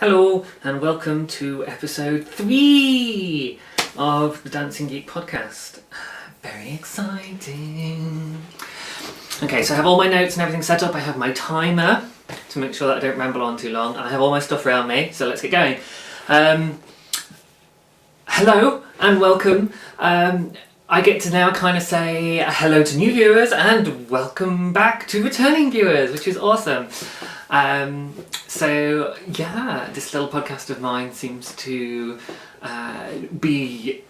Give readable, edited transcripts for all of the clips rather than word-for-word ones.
Hello and welcome to episode 3 of the Dancing Geek podcast. Very exciting. Okay, so I have all my notes and everything set up. I have my timer to make sure that I don't ramble on too long, and I have all my stuff around me, so let's get going. Hello and welcome. I get to now kind of say hello to new viewers and welcome back to returning viewers, which is awesome. So yeah, this little podcast of mine seems to be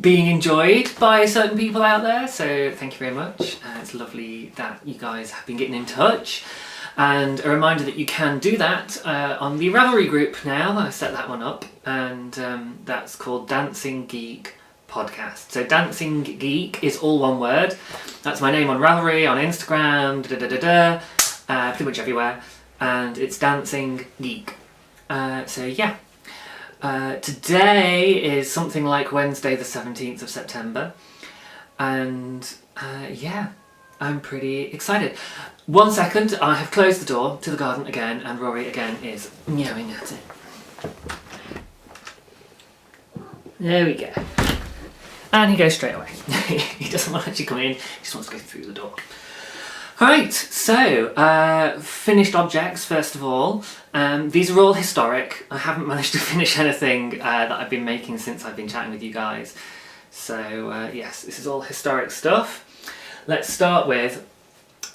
being enjoyed by certain people out there, so thank you very much. It's lovely that you guys have been getting in touch, and a reminder that you can do that on the Ravelry group now. I set that one up, and that's called Dancing Geek Podcast. So Dancing Geek is all one word. That's my name on Ravelry, on Instagram, pretty much everywhere. And it's Dancing Geek. So yeah, today is something like Wednesday the 17th of September, and yeah, I'm pretty excited. 1 second, I have closed the door to the garden again, and Rory again is meowing at it. There we go. And he goes straight away. He doesn't want to actually come in, he just wants to go through the door. Right, so finished objects first of all. These are all historic. I haven't managed to finish anything that I've been making since I've been chatting with you guys. So yes, this is all historic stuff. Let's start with,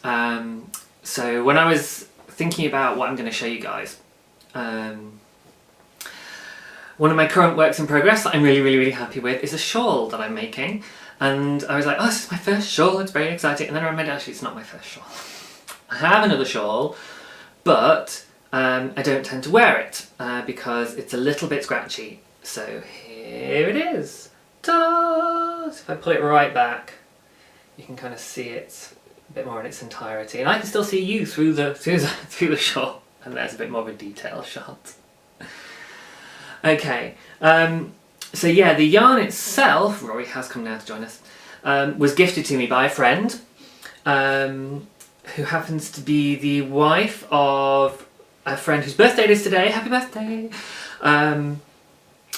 so when I was thinking about what I'm going to show you guys, one of my current works in progress that I'm really happy with is a shawl that I'm making. And I was like, oh, this is my first shawl, it's very exciting. And then I remembered, actually, it's not my first shawl. I have another shawl, but I don't tend to wear it because it's a little bit scratchy. So here it is. Ta-da! So if I pull it right back, you can kind of see it a bit more in its entirety. And I can still see you through the shawl. And there's a bit more of a detail shot. Okay. So yeah, the yarn itself, Rory has come now to join us, was gifted to me by a friend who happens to be the wife of a friend whose birthday it is today. Happy birthday! And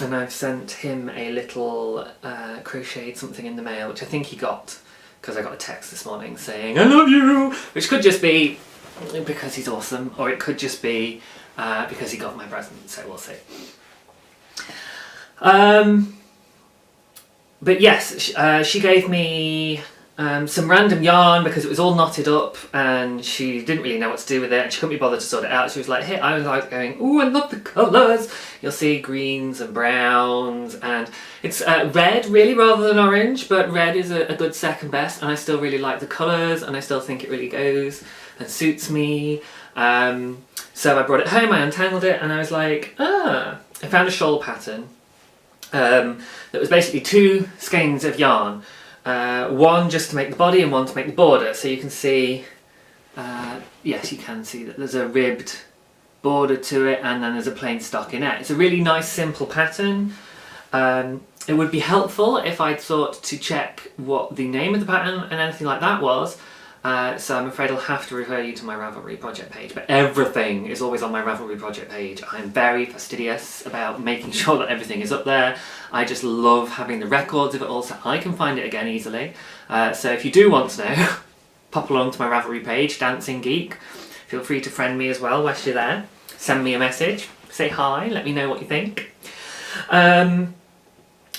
I've sent him a little crocheted something in the mail, which I think he got because I got a text this morning saying, I love you! Which could just be because he's awesome, or it could just be because he got my present, so we'll see. But yes, she gave me some random yarn because it was all knotted up and she didn't really know what to do with it and she couldn't be bothered to sort it out. She was like, hey, I was like going, oh, I love the colours. You'll see greens and browns, and it's red really rather than orange, but red is a good second best, and I still really like the colours and I still think it really goes and suits me. So I brought it home, I untangled it, and I was like, I found a shawl pattern. That was basically 2 skeins of yarn, one just to make the body and one to make the border. So you can see, yes, you can see that there's a ribbed border to it, and then there's a plain stockinette. It's a really nice simple pattern. It would be helpful if I'd thought to check what the name of the pattern and anything like that was. So I'm afraid I'll have to refer you to my Ravelry project page, but everything is always on my Ravelry project page. I'm very fastidious about making sure that everything is up there. I just love having the records of it all so I can find it again easily. So if you do want to know, pop along to my Ravelry page, Dancing Geek. Feel free to friend me as well whilst you're there. Send me a message, say hi, let me know what you think.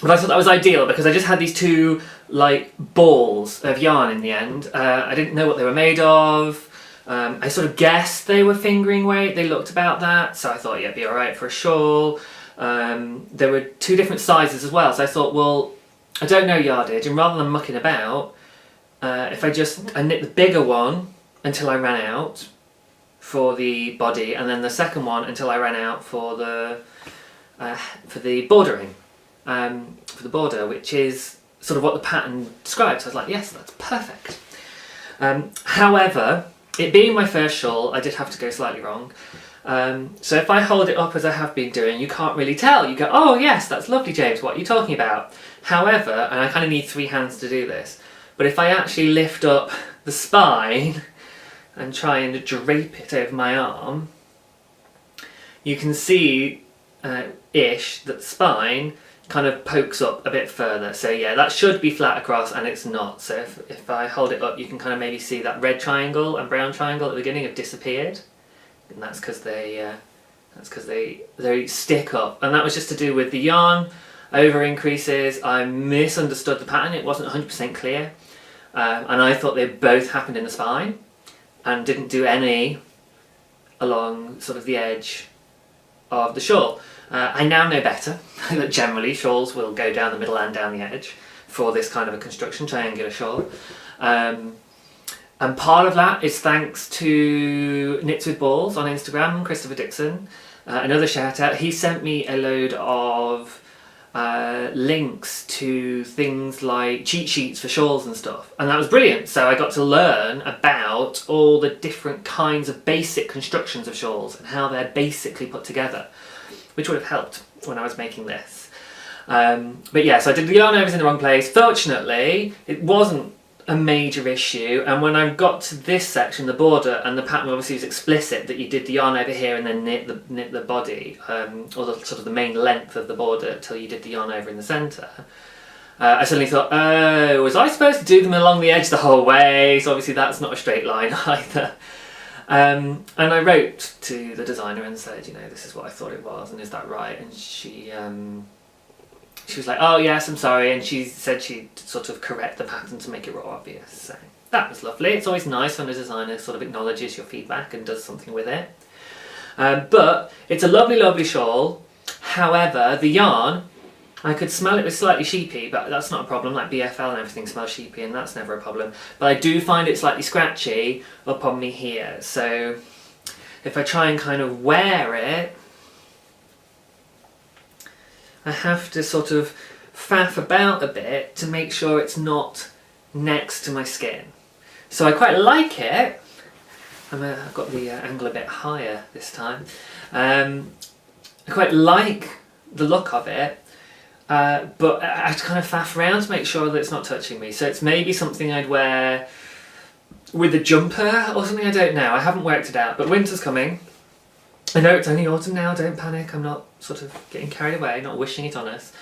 But I thought that was ideal because I just had these 2 like balls of yarn in the end. I didn't know what they were made of. I sort of guessed they were fingering weight. They looked about that, so I thought, yeah, it'd be alright for a shawl. There were 2 different sizes as well, so I thought, well, I don't know yardage, and rather than mucking about, if I knit the bigger one until I ran out for the body, and then the second one until I ran out for the bordering. For the border, which is sort of what the pattern describes. So I was like, yes, that's perfect. However, it being my first shawl, I did have to go slightly wrong. So if I hold it up as I have been doing, you can't really tell. You go, oh yes, that's lovely, James, what are you talking about? However, and I kind of need 3 hands to do this, but if I actually lift up the spine and try and drape it over my arm, you can see ish that the spine kind of pokes up a bit further. So yeah, that should be flat across, and it's not. So if I hold it up, you can kind of maybe see that red triangle and brown triangle at the beginning have disappeared, and that's because they stick up, and that was just to do with the yarn over increases. I misunderstood the pattern. It wasn't 100% clear, and I thought they both happened in the spine and didn't do any along sort of the edge of the shawl. I now know better that generally shawls will go down the middle and down the edge for this kind of a construction, triangular shawl. And part of that is thanks to Knitswithballs on Instagram, Krystopher Dixon. Another shout out. He sent me a load of links to things like cheat sheets for shawls and stuff, and that was brilliant. So I got to learn about all the different kinds of basic constructions of shawls and how they're basically put together, which would have helped when I was making this. But yeah, so I did the yarn overs in the wrong place. Fortunately, it wasn't a major issue, and when I got to this section, the border, and the pattern obviously was explicit that you did the yarn over here and then knit the body, or the sort of the main length of the border till you did the yarn over in the centre. I suddenly thought, oh, was I supposed to do them along the edge the whole way? So obviously that's not a straight line either. And I wrote to the designer and said, you know, this is what I thought it was, and is that right? And she was like, oh yes, I'm sorry, and she said she'd sort of correct the pattern to make it more obvious. So that was lovely. It's always nice when a designer sort of acknowledges your feedback and does something with it. But it's a lovely, lovely shawl. However, the yarn, I could smell it was slightly sheepy, but that's not a problem. Like BFL and everything smells sheepy, and that's never a problem. But I do find it slightly scratchy up on me here. So if I try and kind of wear it, I have to sort of faff about a bit to make sure it's not next to my skin. So I quite like it. I've got the angle a bit higher this time. I quite like the look of it, but I have to kind of faff around to make sure that it's not touching me. So it's maybe something I'd wear with a jumper or something, I don't know. I haven't worked it out, but winter's coming. I know it's only autumn now, don't panic, I'm not sort of getting carried away, not wishing it on us.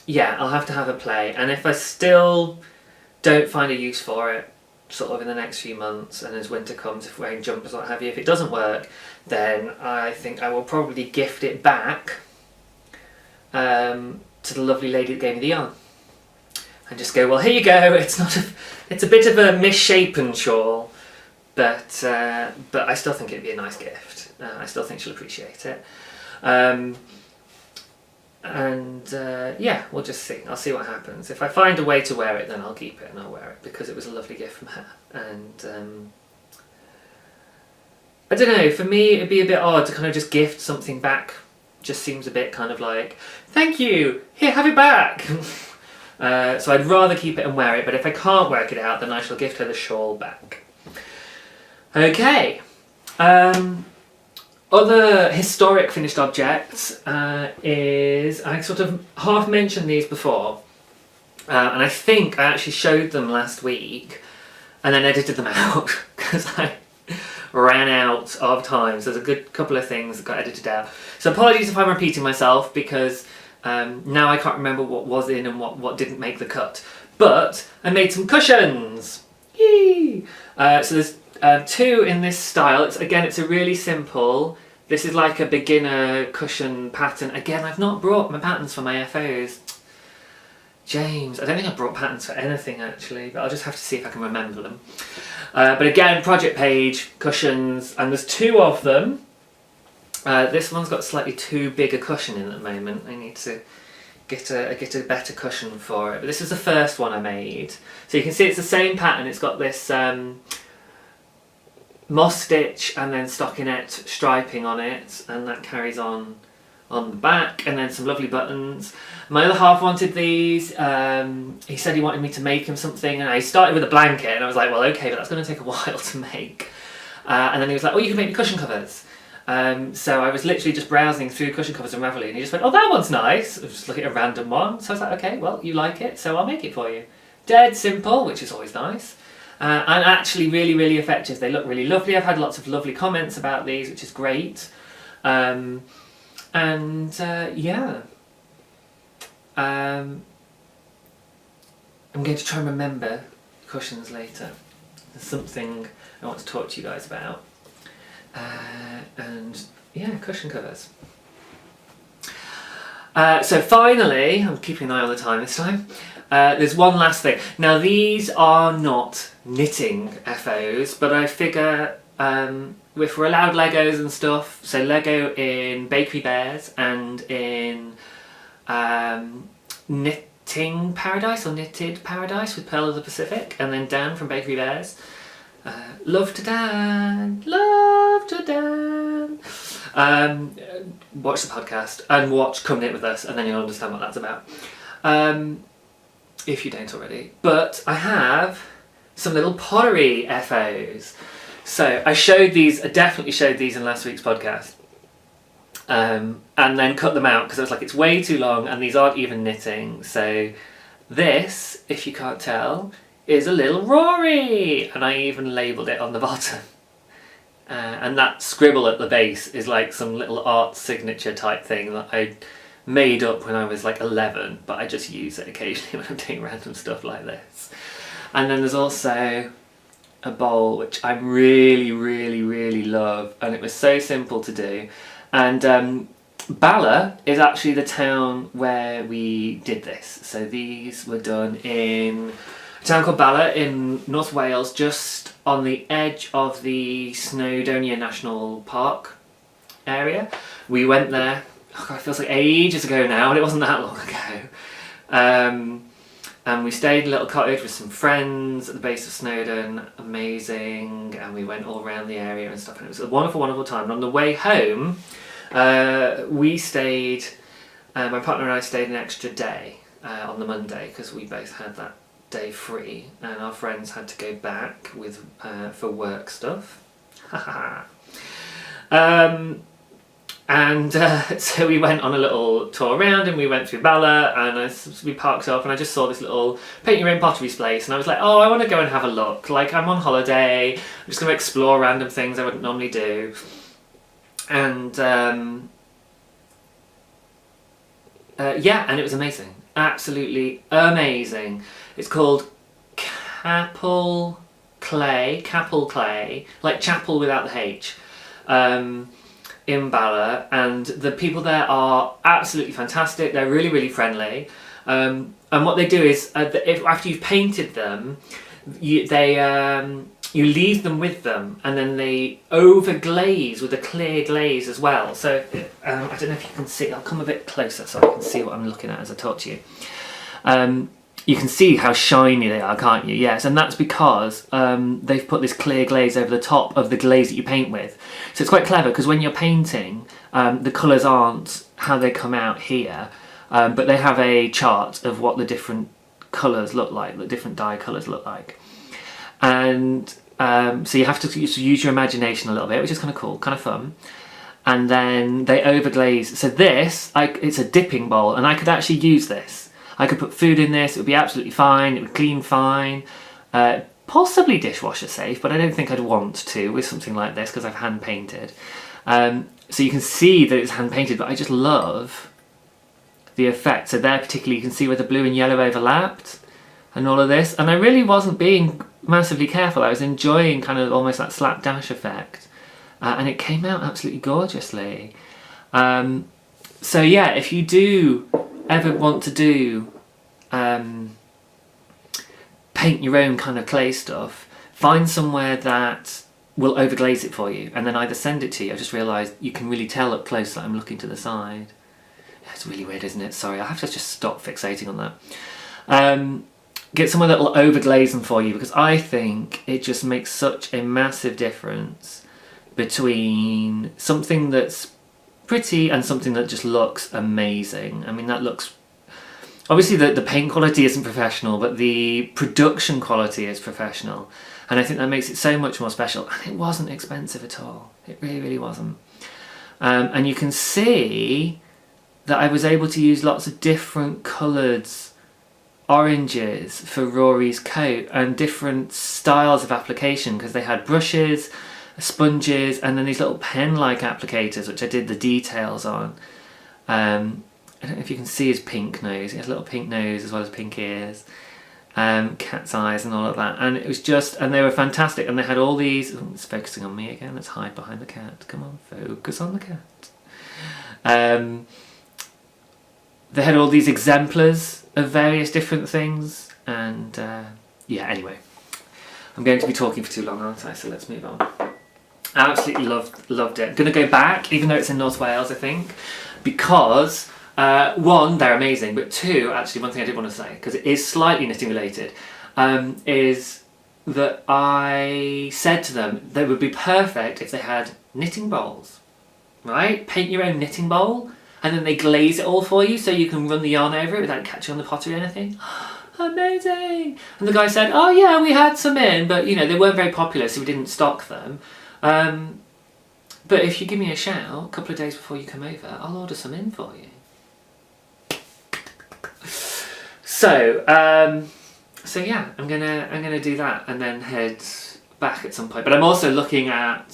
Yeah, I'll have to have a play, and if I still don't find a use for it, sort of in the next few months, and as winter comes, if wearing jumpers or what have you, if it doesn't work, then I think I will probably gift it back to the lovely lady that gave me the yarn. And just go, well, here you go, it's a bit of a misshapen shawl, but I still think it'd be a nice gift. I still think she'll appreciate it. Yeah, we'll just see. I'll see what happens. If I find a way to wear it, then I'll keep it and I'll wear it, because it was a lovely gift from her. And I don't know, for me it'd be a bit odd to kind of just gift something back. Just seems a bit kind of like, thank you, here, have it back. So I'd rather keep it and wear it, but if I can't work it out, then I shall gift her the shawl back. Okay. Other historic finished objects is, I sort of half mentioned these before, and I think I actually showed them last week and then edited them out because I ran out of time. So there's a good couple of things that got edited out. So apologies if I'm repeating myself, because now I can't remember what was in and what didn't make the cut. But I made some cushions! Yay! So there's two in this style. It's a really simple, this is like a beginner cushion pattern. Again, I've not brought my patterns for my FOs. James, I don't think I've brought patterns for anything actually, but I'll just have to see if I can remember them. But again, project page, cushions, and there's two of them. This one's got slightly too big a cushion in at the moment. I need to get a better cushion for it. But this is the first one I made. So you can see it's the same pattern. It's got this moss stitch and then stockinette striping on it, and that carries on the back, and then some lovely buttons. My other half wanted these. He said he wanted me to make him something, and I started with a blanket, and I was like, well, okay, but that's going to take a while to make. And then he was like, oh, you can make me cushion covers. So I was literally just browsing through cushion covers on Ravelry, and he just went, oh, that one's nice. I was just looking at a random one. So I was like, okay, well, you like it, so I'll make it for you. Dead simple, which is always nice. and actually really, really effective. They look really lovely. I've had lots of lovely comments about these, which is great. Yeah. I'm going to try and remember cushions later. There's something I want to talk to you guys about. And yeah, cushion covers. So finally, I'm keeping an eye on the time this time. There's one last thing. Now these are not knitting FOs, but I figure if we're allowed Legos and stuff, so Lego in Bakery Bears and in Knitting Paradise or Knitted Paradise with Pearl of the Pacific, and then Dan from Bakery Bears. Love to Dan, love to Dan. Watch the podcast and watch Come Knit With Us, and then you'll understand what that's about. If you don't already. But I have some little pottery FOs. So I definitely showed these in last week's podcast. And then cut them out because I was like, it's way too long and these aren't even knitting. So this, if you can't tell, is a little Rory, and I even labelled it on the bottom. And that scribble at the base is like some little art signature type thing that I made up when I was like 11, but I just use it occasionally when I'm doing random stuff like this. And then there's also a bowl which I really, really, really love, and it was so simple to do. And Bala is actually the town where we did this. So these were done in a town called Bala in North Wales, just on the edge of the Snowdonia National Park area. We went there, oh God, it feels like ages ago now, and it wasn't that long ago. And we stayed in a little cottage with some friends at the base of Snowdon, amazing, and we went all around the area and stuff, and it was a wonderful, wonderful time. And on the way home, we stayed, my partner and I stayed an extra day on the Monday, because we both had that day free, and our friends had to go back with for work stuff. So we went on a little tour around, and we went through Bala, and we parked up, and I just saw this little paint your own pottery place, and I was like, oh, I want to go and have a look, like I'm on holiday, I'm just going to explore random things I wouldn't normally do. And yeah, and it was amazing, absolutely amazing. It's called Capel Clay, like chapel without the H, in Bala, and the people there are absolutely fantastic. They're really, really friendly, and what they do is after you've painted them, you leave them with them, and then they overglaze with a clear glaze as well. So I don't know if you can see, I'll come a bit closer so I can see what I'm looking at as I talk to you. You can see how shiny they are, can't you? Yes, and that's because they've put this clear glaze over the top of the glaze that you paint with. So it's quite clever, because when you're painting, the colours aren't how they come out here, but they have a chart of what the different colours look like, the different dye colours look like. And so you have to use your imagination a little bit, which is kind of cool, kind of fun. And then they overglaze. So this, it's a dipping bowl, and I could actually use this. I could put food in this, it would be absolutely fine, it would clean fine, possibly dishwasher safe, but I don't think I'd want to with something like this because I've hand painted. So you can see that it's hand painted, but I just love the effect. So there particularly you can see where the blue and yellow overlapped and all of this, and I really wasn't being massively careful. I was enjoying kind of almost that slapdash effect, and it came out absolutely gorgeously. So yeah, if you do ever want to do paint your own kind of clay stuff, find somewhere that will overglaze it for you, and then either send it to you. I just realised you can really tell up close that I'm looking to the side. It's really weird, isn't it? Sorry, I have to just stop fixating on that. Get somewhere that will overglaze them for you, because I think it just makes such a massive difference between something that's pretty and something that just looks amazing. I mean, that looks... Obviously the paint quality isn't professional, but the production quality is professional. And I think that makes it so much more special. And it wasn't expensive at all. It really, really wasn't. And you can see that I was able to use lots of different coloured oranges for Rory's coat and different styles of application, because they had brushes, sponges, and then these little pen-like applicators, which I did the details on. I don't know if you can see his pink nose. He has a little pink nose as well as pink ears, cat's eyes and all of that. And it was just, and they were fantastic. And they had all these, oh, it's focusing on me again. Let's hide behind the cat. Come on, focus on the cat. They had all these exemplars of various different things. And yeah, anyway, I'm going to be talking for too long, aren't I? So let's move on. I absolutely loved it. I'm going to go back, even though it's in North Wales, I think, because one, they're amazing, but two, actually one thing I did want to say, because it is slightly knitting related, is that I said to them they would be perfect if they had knitting bowls, right? Paint your own knitting bowl, and then they glaze it all for you so you can run the yarn over it without catching on the pottery or anything. Amazing! And the guy said, oh yeah, we had some in, but you know, they weren't very popular, so we didn't stock them. But if you give me a shout a couple of days before you come over, I'll order some in for you. So yeah, I'm gonna do that and then head back at some point. But I'm also looking at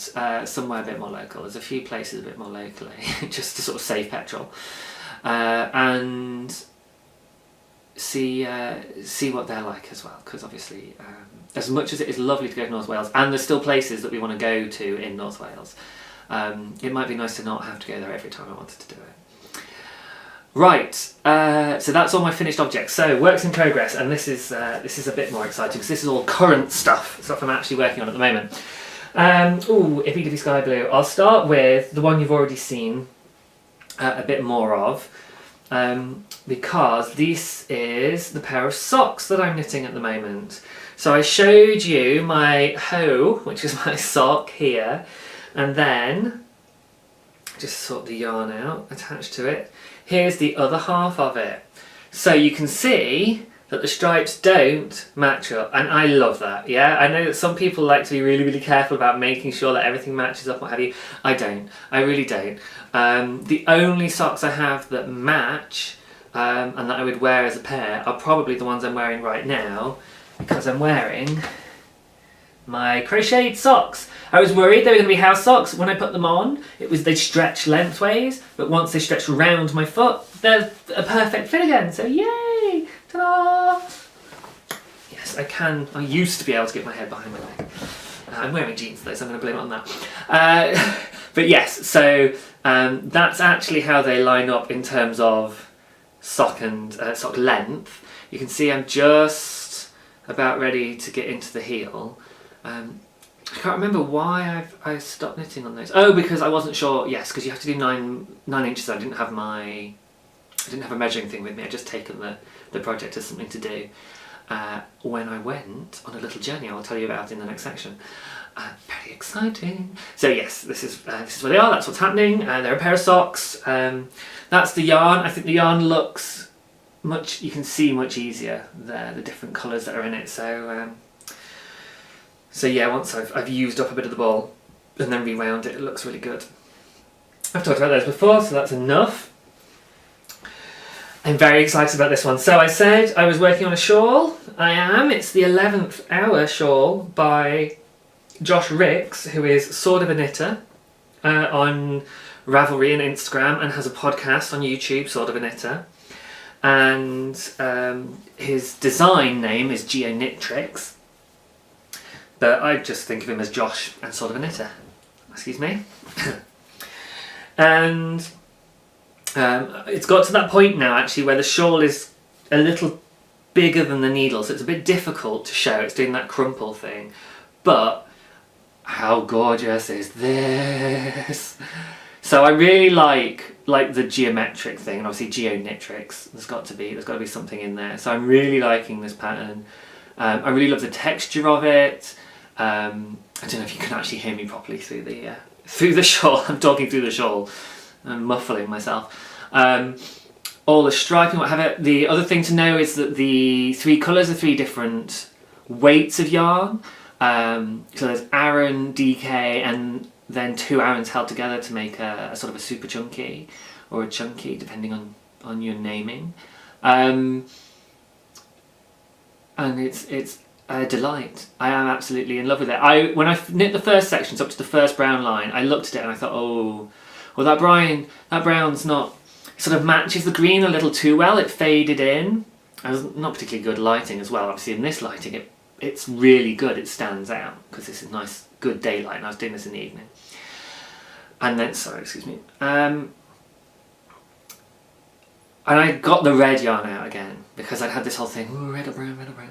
somewhere a bit more local. There's a few places a bit more locally, just to sort of save petrol, and see what they're like as well. Because obviously, as much as it is lovely to go to North Wales, and there's still places that we want to go to in North Wales, it might be nice to not have to go there every time I wanted to do it. Right, so that's all my finished objects. So works in progress, and this is a bit more exciting because this is all current stuff I'm actually working on at the moment. Ooh, Ippy Dippy Sky Blue. I'll start with the one you've already seen a bit more of, because this is the pair of socks that I'm knitting at the moment. So I showed you my hoe, which is my sock here, and then just sort the yarn out attached to it. Here's the other half of it. So you can see that the stripes don't match up, and I love that, yeah? I know that some people like to be really, really careful about making sure that everything matches up, what have you. I don't. I really don't. The only socks I have that match, and that I would wear as a pair, are probably the ones I'm wearing right now, because I'm wearing my crocheted socks. I was worried they were going to be house socks. When I put them on, they stretch lengthways, but once they stretch round my foot, they're a perfect fit again. So yay! Ta-da! Yes, I used to be able to get my head behind my leg. I'm wearing jeans though, so I'm going to blame it on that. But yes, so that's actually how they line up in terms of sock and sock length. You can see I'm just about ready to get into the heel. I can't remember why I stopped knitting on those. Oh, because I wasn't sure. Yes, because you have to do 9 inches. I didn't have a measuring thing with me. I'd just taken the project as something to do when I went on a little journey. I'll tell you about in the next section. Very exciting. So yes, this is where they are. That's what's happening. They're a pair of socks. That's the yarn. I think the yarn looks much. You can see much easier there. The different colours that are in it. So yeah, once I've used up a bit of the ball and then rewound it, it looks really good. I've talked about those before, so that's enough. I'm very excited about this one. So I said I was working on a shawl. I am. It's the 11th hour shawl by Josh Ricks, who is sort of a knitter on Ravelry and Instagram, and has a podcast on YouTube, sort of a knitter. And his design name is Geo Knit Tricks. But I just think of him as Josh and sort of a knitter. Excuse me. And it's got to that point now actually where the shawl is a little bigger than the needle, so it's a bit difficult to show. It's doing that crumple thing. But how gorgeous is this? So I really like the geometric thing, and obviously Geo Knit Tricks. There's got to be something in there. So I'm really liking this pattern. I really love the texture of it. I don't know if you can actually hear me properly through the shawl. I'm talking through the shawl. I'm muffling myself. All the striping, what have it. The other thing to know is that the 3 colours are 3 different weights of yarn. So there's Aran, DK, and then 2 Arans held together to make a sort of a super chunky or a chunky, depending on your naming. and it's a delight. I am absolutely in love with it. When I knit the first sections up to the first brown line, I looked at it and I thought, oh, well that brown's not, sort of matches the green a little too well. It faded in. It was not particularly good lighting as well. Obviously in this lighting it's really good. It stands out because this is nice, good daylight, and I was doing this in the evening. And then, sorry, excuse me. And I got the red yarn out again because I'd had this whole thing, ooh, red or brown, red or brown.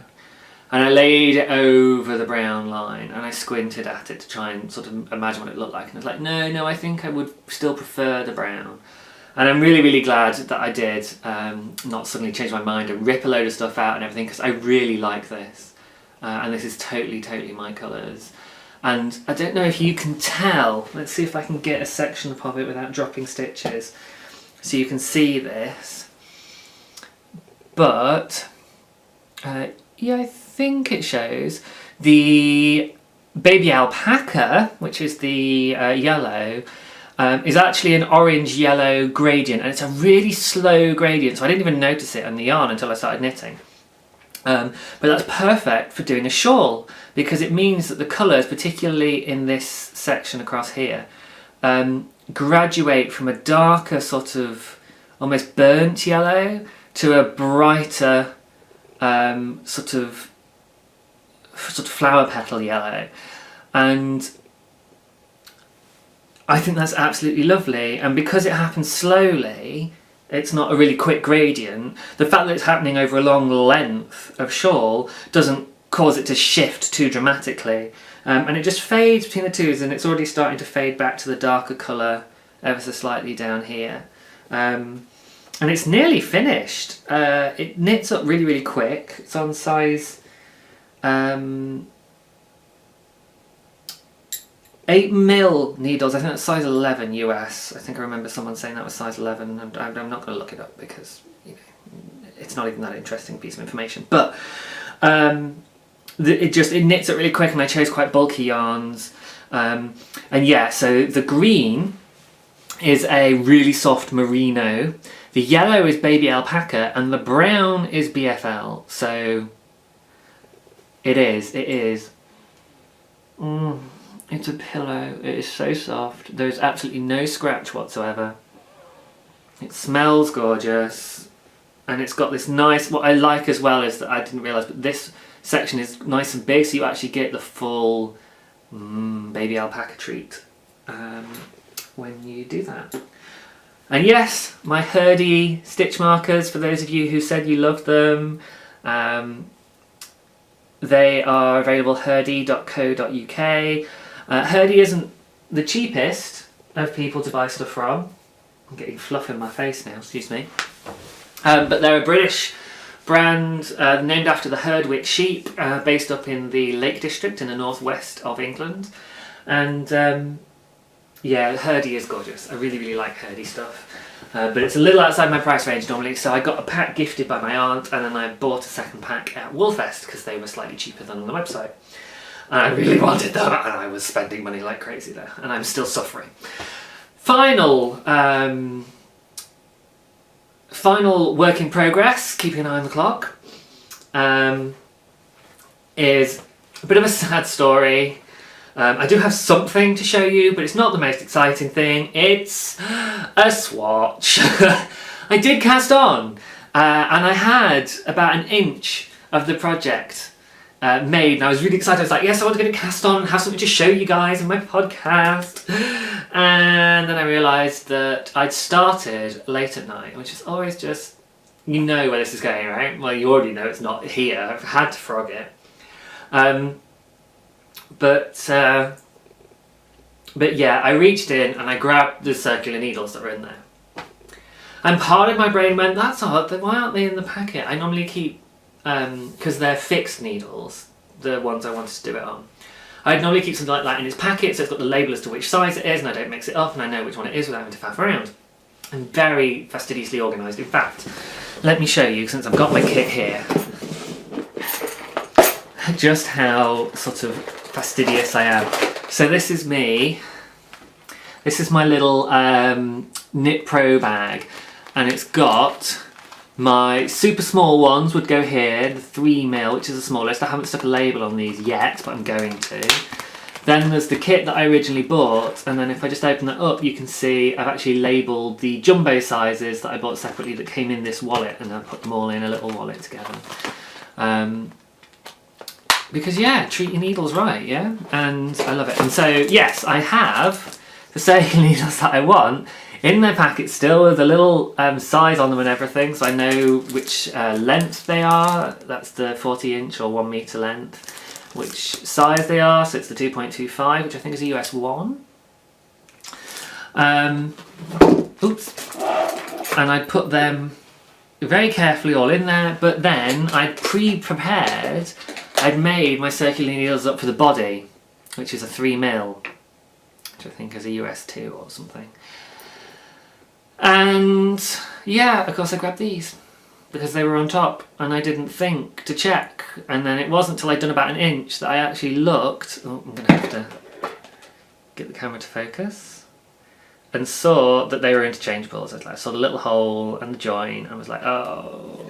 And I laid it over the brown line and I squinted at it to try and sort of imagine what it looked like. And I was like, no, I think I would still prefer the brown. And I'm really, really glad that I did not suddenly change my mind and rip a load of stuff out and everything, because I really like this. And this is totally, totally my colours. And I don't know if you can tell. Let's see if I can get a section of it without dropping stitches, so you can see this. But yeah, I think it shows the baby alpaca, which is the yellow, is actually an orange-yellow gradient, and it's a really slow gradient, so I didn't even notice it on the yarn until I started knitting. But that's perfect for doing a shawl, because it means that the colours, particularly in this section across here, graduate from a darker sort of almost burnt yellow to a brighter sort of flower petal yellow, and I think that's absolutely lovely. And because it happens slowly, it's not a really quick gradient. The fact that it's happening over a long length of shawl doesn't cause it to shift too dramatically, and it just fades between the twos, and it's already starting to fade back to the darker colour ever so slightly down here. And it's nearly finished. It knits up really, really quick. It's on size 8mm needles. I think that's size 11 US. I think I remember someone saying that was size 11. I'm not going to look it up because, you know, it's not even that interesting piece of information. But it knits it really quick, and I chose quite bulky yarns. And yeah, so the green is a really soft merino. The yellow is baby alpaca, and the brown is BFL. So it is. It's a pillow. It is so soft. There's absolutely no scratch whatsoever. It smells gorgeous, and it's got this nice. What I like as well is that I didn't realise, but this section is nice and big, so you actually get the full baby alpaca treat when you do that. And yes, my Hurdy stitch markers, for those of you who said you loved them, they are available hurdy.co.uk. Hurdy isn't the cheapest of people to buy stuff from. I'm getting fluff in my face now, excuse me. But they're a British brand named after the Herdwick sheep, based up in the Lake District in the northwest of England. And yeah, Hurdy is gorgeous. I really, really like Hurdy stuff. But it's a little outside my price range normally, so I got a pack gifted by my aunt, and then I bought a second pack at Woolfest because they were slightly cheaper than on the website. And I really wanted them, and I was spending money like crazy there, and I'm still suffering. Final work in progress, keeping an eye on the clock, is a bit of a sad story. I do have something to show you, but it's not the most exciting thing. It's a swatch. I did cast on, and I had about an inch of the project made, and I was really excited. I was like, yes, I want to get a cast on and have something to show you guys in my podcast. And then I realised that I'd started late at night, which is always just, you know where this is going, right? Well, you already know it's not here. I've had to frog it. But yeah, I reached in and I grabbed the circular needles that were in there. And part of my brain went, that's odd, then why aren't they in the packet? I normally keep, because they're fixed needles, the ones I wanted to do it on. I'd normally keep something like that in its packet, so it's got the label as to which size it is, and I don't mix it up, and I know which one it is without having to faff around. I'm very fastidiously organised. In fact, let me show you, since I've got my kit here, just how sort of fastidious I am. So this is me. This is my little Knit Pro bag, and it's got My super small ones would go here, the 3mm, which is the smallest. I haven't stuck a label on these yet, but I'm going to. Then there's the kit that I originally bought, and then if I just open that up, you can see I've actually labelled the jumbo sizes that I bought separately that came in this wallet, and I put them all in a little wallet together. Because yeah, treat your needles right, yeah? And I love it. And so, yes, I have the circular needles that I want in their packet still with a little size on them and everything, so I know which length they are. That's the 40-inch or 1 metre length. Which size they are, so it's the 2.25, which I think is a US 1. Oops. And I put them very carefully all in there, but then I'd pre-prepared, I'd made my circular needles up for the body, which is a 3mm, which I think is a US 2 or something. And yeah, of course I grabbed these because they were on top and I didn't think to check, and then it wasn't till I'd done about 1 inch that I actually looked. Oh, I'm gonna have to get the camera to focus, and saw that they were interchangeable. So I saw the little hole and the join and was like, oh.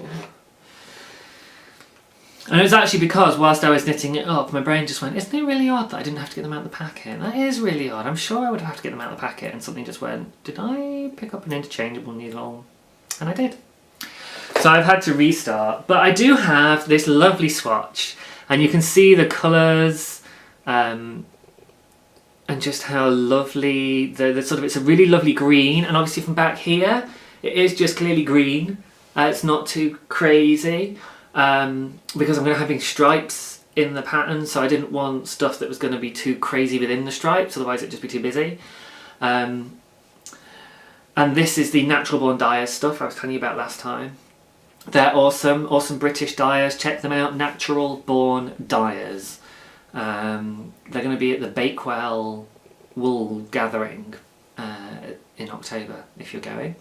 And it was actually because whilst I was knitting it up, my brain just went, isn't it really odd that I didn't have to get them out of the packet? That is really odd. I'm sure I would have to get them out of the packet, and something just went, did I pick up an interchangeable needle? And I did. So I've had to restart, but I do have this lovely swatch, and you can see the colours and just how lovely the sort of, it's a really lovely green, and obviously from back here it is just clearly green. It's not too crazy because I'm going to having stripes in the pattern, so I didn't want stuff that was going to be too crazy within the stripes, otherwise it'd just be too busy. And this is the Natural Born Dyers stuff I was telling you about last time. They're awesome, awesome British dyers. Check them out, Natural Born Dyers. They're going to be at the Bakewell Wool Gathering in October, if you're going.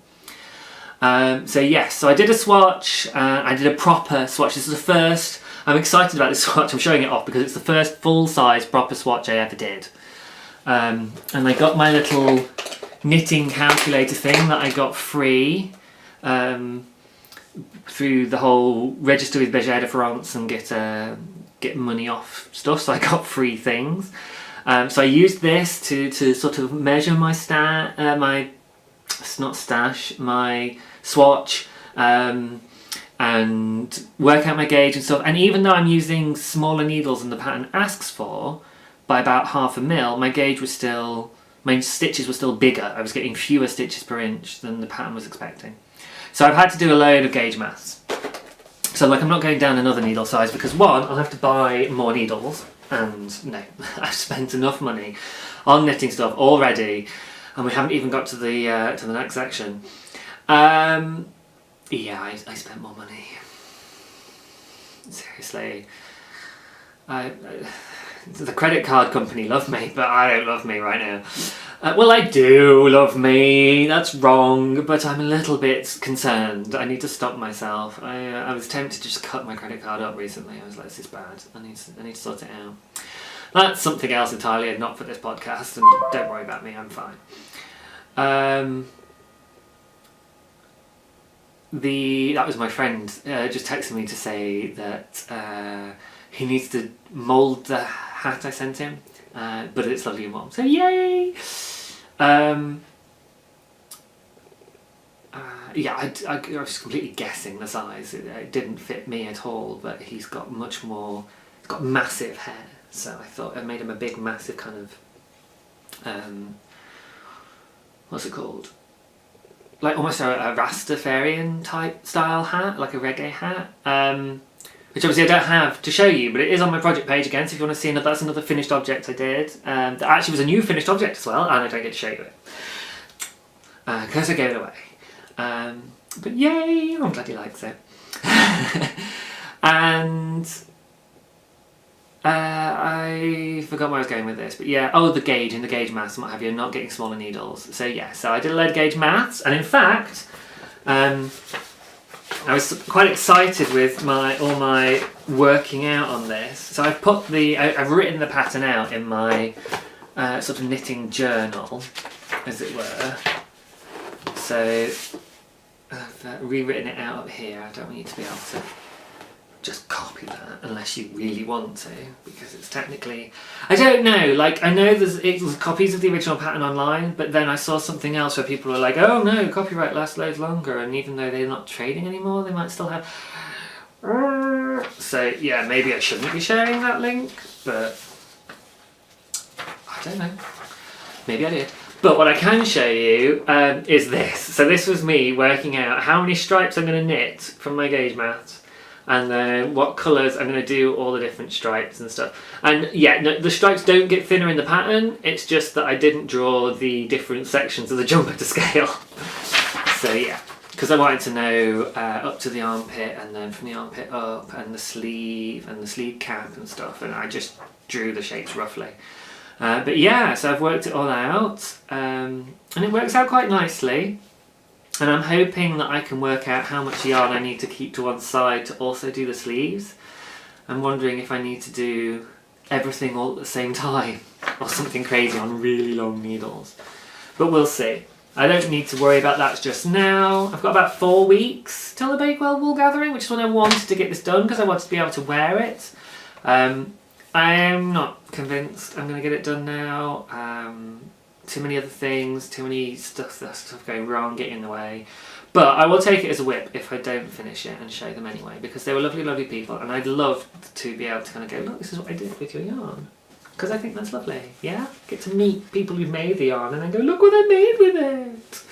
So yes, so I did a swatch, I did a proper swatch. This is the first, I'm excited about this swatch, I'm showing it off because it's the first full-size proper swatch I ever did. And I got my little knitting calculator thing that I got free through the whole register with Bergère de France and get money off stuff, so I got free things. So I used this to sort of measure my my swatch and work out my gauge and stuff. And even though I'm using smaller needles than the pattern asks for by about 1/2 mil, my gauge was still, my stitches were still bigger. I was getting fewer stitches per inch than the pattern was expecting. So I've had to do a load of gauge maths. So like, I'm not going down another needle size because one, I'll have to buy more needles, and no, I've spent enough money on knitting stuff already, and we haven't even got to the next section. Yeah, I spent more money. Seriously. The credit card company love me, but I don't love me right now. Well, I do love me, that's wrong, but I'm a little bit concerned. I need to stop myself. I was tempted to just cut my credit card up recently. I was like, this is bad. I need to sort it out. That's something else entirely, and not for this podcast, and don't worry about me, I'm fine. That was my friend just texting me to say that he needs to mould the hat I sent him, but it's lovely and warm, so yay! Yeah, I was completely guessing the size. It didn't fit me at all, but he's got much more, he's got massive hair, so I thought I made him a big massive kind of what's it called, like almost a Rastafarian type style hat, like a reggae hat, which obviously I don't have to show you, but it is on my project page again, so if you want to see another, that's another finished object I did. That actually was a new finished object as well, and I don't get to show you it because I gave it away. But yay, I'm glad he likes it. And I forgot where I was going with this, but yeah, oh, the gauge and the gauge maths and what have you, not getting smaller needles. So yeah, so I did a load of gauge maths, and in fact, I was quite excited with all my working out on this. So I've put I've written the pattern out in my sort of knitting journal, as it were. So rewritten it out up here. I don't want you to be able to just copy that unless you really want to, because it's technically, I don't know, like I know there's copies of the original pattern online, but then I saw something else where people were like, oh no, copyright lasts loads longer, and even though they're not trading anymore, they might still have. So yeah, maybe I shouldn't be sharing that link, but I don't know, maybe I did. But what I can show you is this. So this was me working out how many stripes I'm going to knit from my gauge mat, and then what colours I'm going to do all the different stripes and stuff. And yeah, no, the stripes don't get thinner in the pattern, it's just that I didn't draw the different sections of the jumper to scale. So yeah, because I wanted to know up to the armpit, and then from the armpit up, and the sleeve cap and stuff, and I just drew the shapes roughly. But yeah, so I've worked it all out, and it works out quite nicely. And I'm hoping that I can work out how much yarn I need to keep to one side to also do the sleeves. I'm wondering if I need to do everything all at the same time, or something crazy on really long needles. But we'll see. I don't need to worry about that just now. I've got about 4 weeks till the Bakewell wool gathering, which is when I wanted to get this done because I wanted to be able to wear it. I am not convinced I'm going to get it done now. Too many other things, too many stuff going wrong, getting in the way. But I will take it as a whip if I don't finish it and show them anyway, because they were lovely, lovely people, and I'd love to be able to kind of go, look, this is what I did with your yarn. Because I think that's lovely, yeah? Get to meet people who've made the yarn and then go, look what I made with it.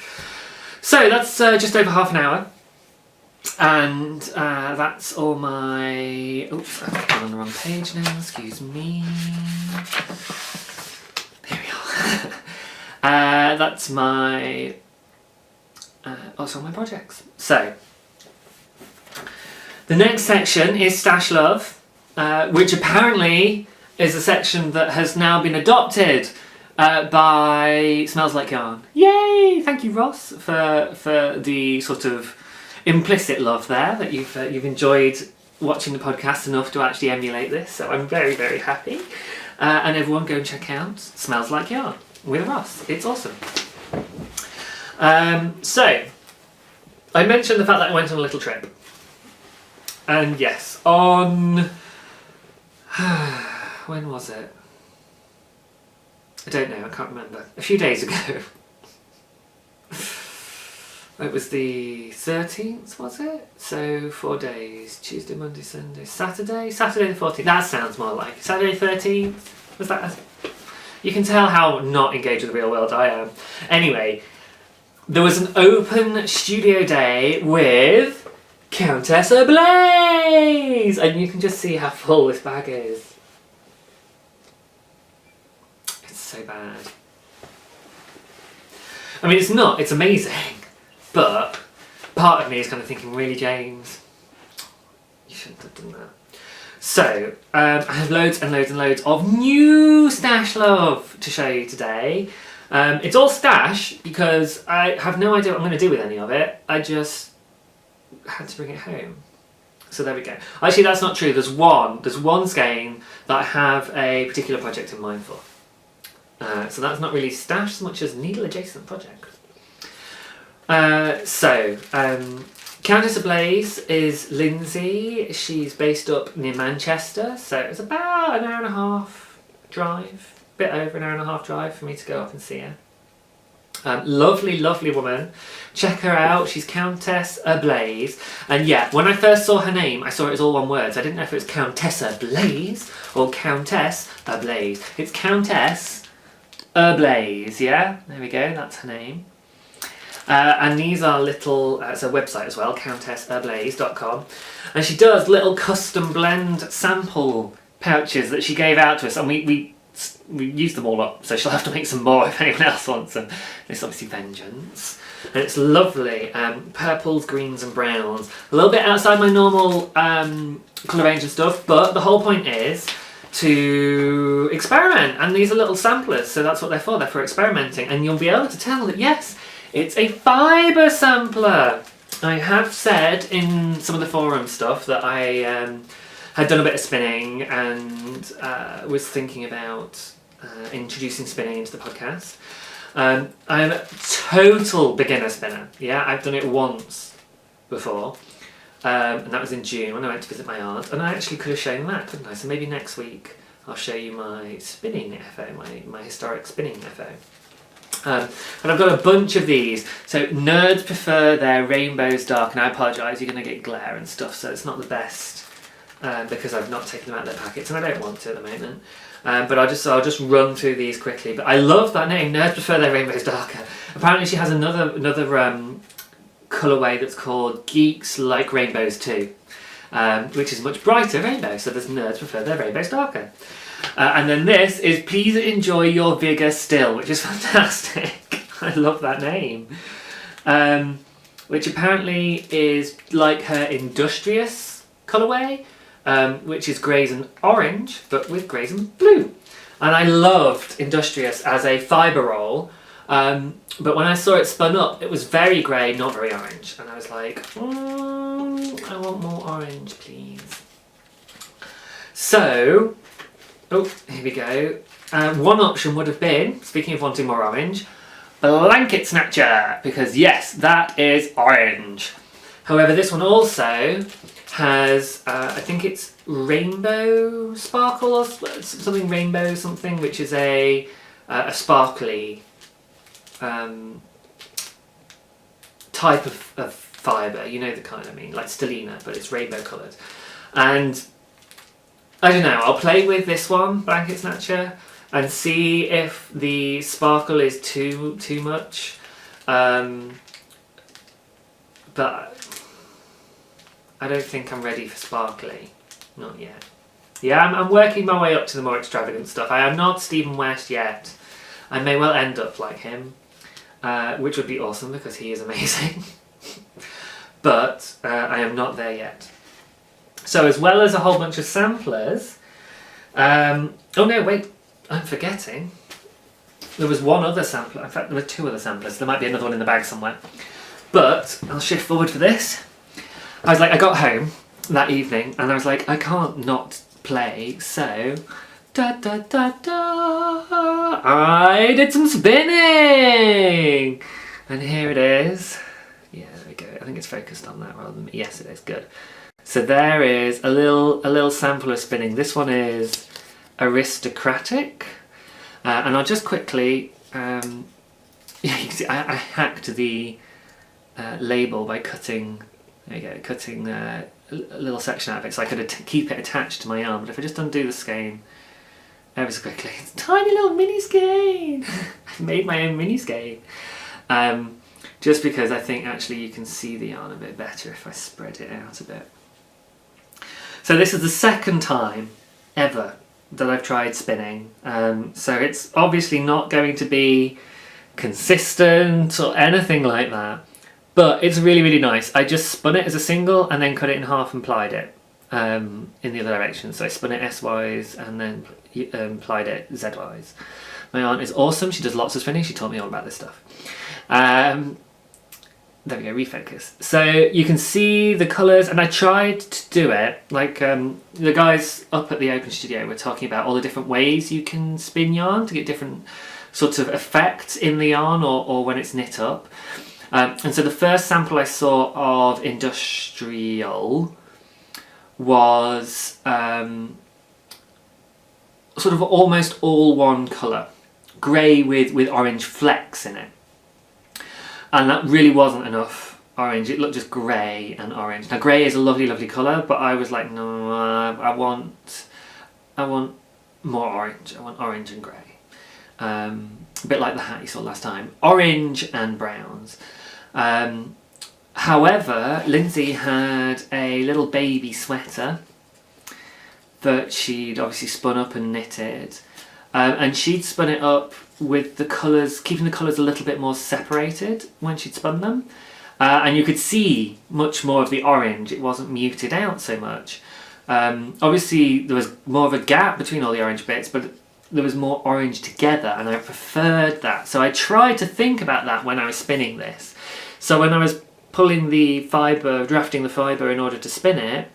So that's just over half an hour. And that's all my... Oops, I've gone on the wrong page now, excuse me. There we are. That's my... also my projects. So, the next section is Stash Love, which apparently is a section that has now been adopted by Smells Like Yarn. Yay! Thank you, Ross, for the sort of implicit love there, that you've enjoyed watching the podcast enough to actually emulate this. So I'm very, very happy. And everyone go and check out Smells Like Yarn with Ross. It's awesome. So, I mentioned the fact that I went on a little trip. And yes, on... when was it? I don't know, I can't remember. A few days ago. It was the 13th, was it? So 4 days. Tuesday, Monday, Sunday, Saturday? Saturday the 14th. That sounds more like it. Saturday 13th? Was that... You can tell how not engaged with the real world I am. Anyway, there was an open studio day with Countess Ablaze! And you can just see how full this bag is. It's so bad. I mean, it's not. It's amazing. But part of me is kind of thinking, really, James? You shouldn't have done that. So, I have loads and loads and loads of new Stash Love to show you today. It's all stash because I have no idea what I'm going to do with any of it. I just had to bring it home. So there we go. Actually, that's not true. There's one skein that I have a particular project in mind for. So that's not really stash so much as needle adjacent project. Countess Ablaze is Lindsay. She's based up near Manchester, so it's about an hour and a half drive, a bit over an hour and a half drive for me to go up and see her. Lovely, lovely woman. Check her out. She's Countess Ablaze. And yeah, when I first saw her name, I saw it as all one word. So I didn't know if it was Countess Ablaze or Countess Ablaze. It's Countess Ablaze, yeah? There we go, that's her name. And these are little, it's a website as well, countessablaze.com. And she does little custom blend sample pouches that she gave out to us. And we used them all up, so she'll have to make some more if anyone else wants them. It's obviously vengeance. And it's lovely. Purples, greens and browns. A little bit outside my normal colour range and stuff, but the whole point is to experiment. And these are little samplers, so that's what they're for. They're for experimenting. And you'll be able to tell that, yes, it's a fibre sampler. I have said in some of the forum stuff that I had done a bit of spinning and was thinking about introducing spinning into the podcast. I'm a total beginner spinner. Yeah, I've done it once before. And that was in June when I went to visit my aunt, and I actually could have shown that, couldn't I? So maybe next week I'll show you my spinning FO, my historic spinning FO. And I've got a bunch of these. So nerds prefer their rainbows dark, and I apologise, you're going to get glare and stuff, so it's not the best because I've not taken them out of their packets, and I don't want to at the moment. But I'll just run through these quickly. But I love that name, nerds prefer their rainbows darker. Apparently she has another colourway that's called Geeks Like Rainbows Too, which is much brighter rainbow, so there's nerds prefer their rainbows darker. And then this is Please Enjoy Your Vigour Still, which is fantastic. I love that name. Which apparently is like her Industrious colourway, which is greys and orange, but with greys and blue. And I loved Industrious as a fibre roll, but when I saw it spun up, it was very grey, not very orange. And I was like, I want more orange, please. So, oh, here we go. One option would have been, speaking of wanting more orange, Blanket Snatcher, because yes, that is orange. However, this one also has, I think it's Rainbow Sparkle or something Rainbow something, which is a sparkly type of fibre, you know the kind I mean, like stellina, but it's rainbow coloured. And I don't know, I'll play with this one, Blanket Snatcher, and see if the sparkle is too much. But I don't think I'm ready for sparkly, not yet. Yeah, I'm working my way up to the more extravagant stuff. I am not Stephen West yet. I may well end up like him, which would be awesome because he is amazing. But I am not there yet. So as well as a whole bunch of samplers, oh no, wait, I'm forgetting. There was one other sampler, in fact there were two other samplers, there might be another one in the bag somewhere. But I'll shift forward for this. I was like, I got home that evening and I was like, I can't not play, so da da da da, I did some spinning! And here it is. Yeah, there we go. I think it's focused on that rather than me. Yes, it is, good. So there is a little sample of spinning. This one is Aristocratic. And I'll just quickly, yeah, you can see I hacked the label by cutting, there you go, cutting a little section out of it so I could keep it attached to my arm. But if I just undo the skein ever so quickly, it's a tiny little mini skein. I made my own mini skein. Just because I think actually you can see the yarn a bit better if I spread it out a bit. So this is the second time ever that I've tried spinning. So it's obviously not going to be consistent or anything like that. But it's really, really nice. I just spun it as a single and then cut it in half and plied it in the other direction. So I spun it S-wise and then plied it Z-wise. My aunt is awesome. She does lots of spinning. She taught me all about this stuff. There we go, refocus. So you can see the colours, and I tried to do it, like the guys up at the Open Studio were talking about all the different ways you can spin yarn to get different sorts of effects in the yarn or when it's knit up. And so the first sample I saw of Industrial was sort of almost all one colour, grey with orange flecks in it. And that really wasn't enough orange. It looked just grey and orange. Now grey is a lovely, lovely colour, but I was like, no, I want more orange. I want orange and grey. A bit like the hat you saw last time. Orange and browns. However, Lindsay had a little baby sweater that she'd obviously spun up and knitted. And she'd spun it up with the colours, keeping the colours a little bit more separated when she'd spun them. And you could see much more of the orange. It wasn't muted out so much. Obviously there was more of a gap between all the orange bits, but there was more orange together and I preferred that. So I tried to think about that when I was spinning this. So when I was pulling the fibre, drafting the fibre in order to spin it,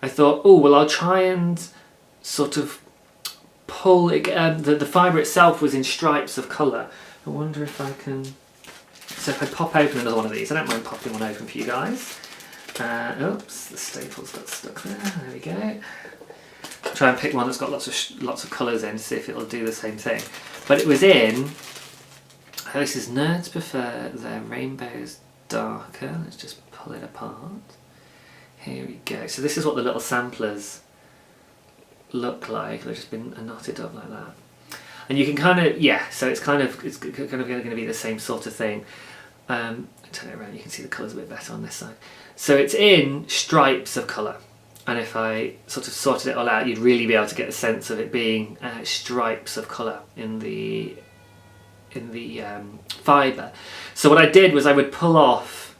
I thought, oh, well I'll try and sort of pull it, the fibre itself was in stripes of colour. I wonder if I can, so if I pop open another one of these, I don't mind popping one open for you guys. Oops, the staples got stuck there. There we go. Try and pick one that's got lots of colours in to see if it'll do the same thing. But it was in. This is Nerds Prefer Their Rainbows Darker. Let's just pull it apart. Here we go. So this is what the little samplers look like. They've just been knotted up like that. And you can kind of, yeah, so it's kind of going to be the same sort of thing. Turn it around, you can see the colours a bit better on this side. So it's in stripes of colour. And if I sort of sorted it all out, you'd really be able to get a sense of it being stripes of colour in the fibre. So what I did was I would pull off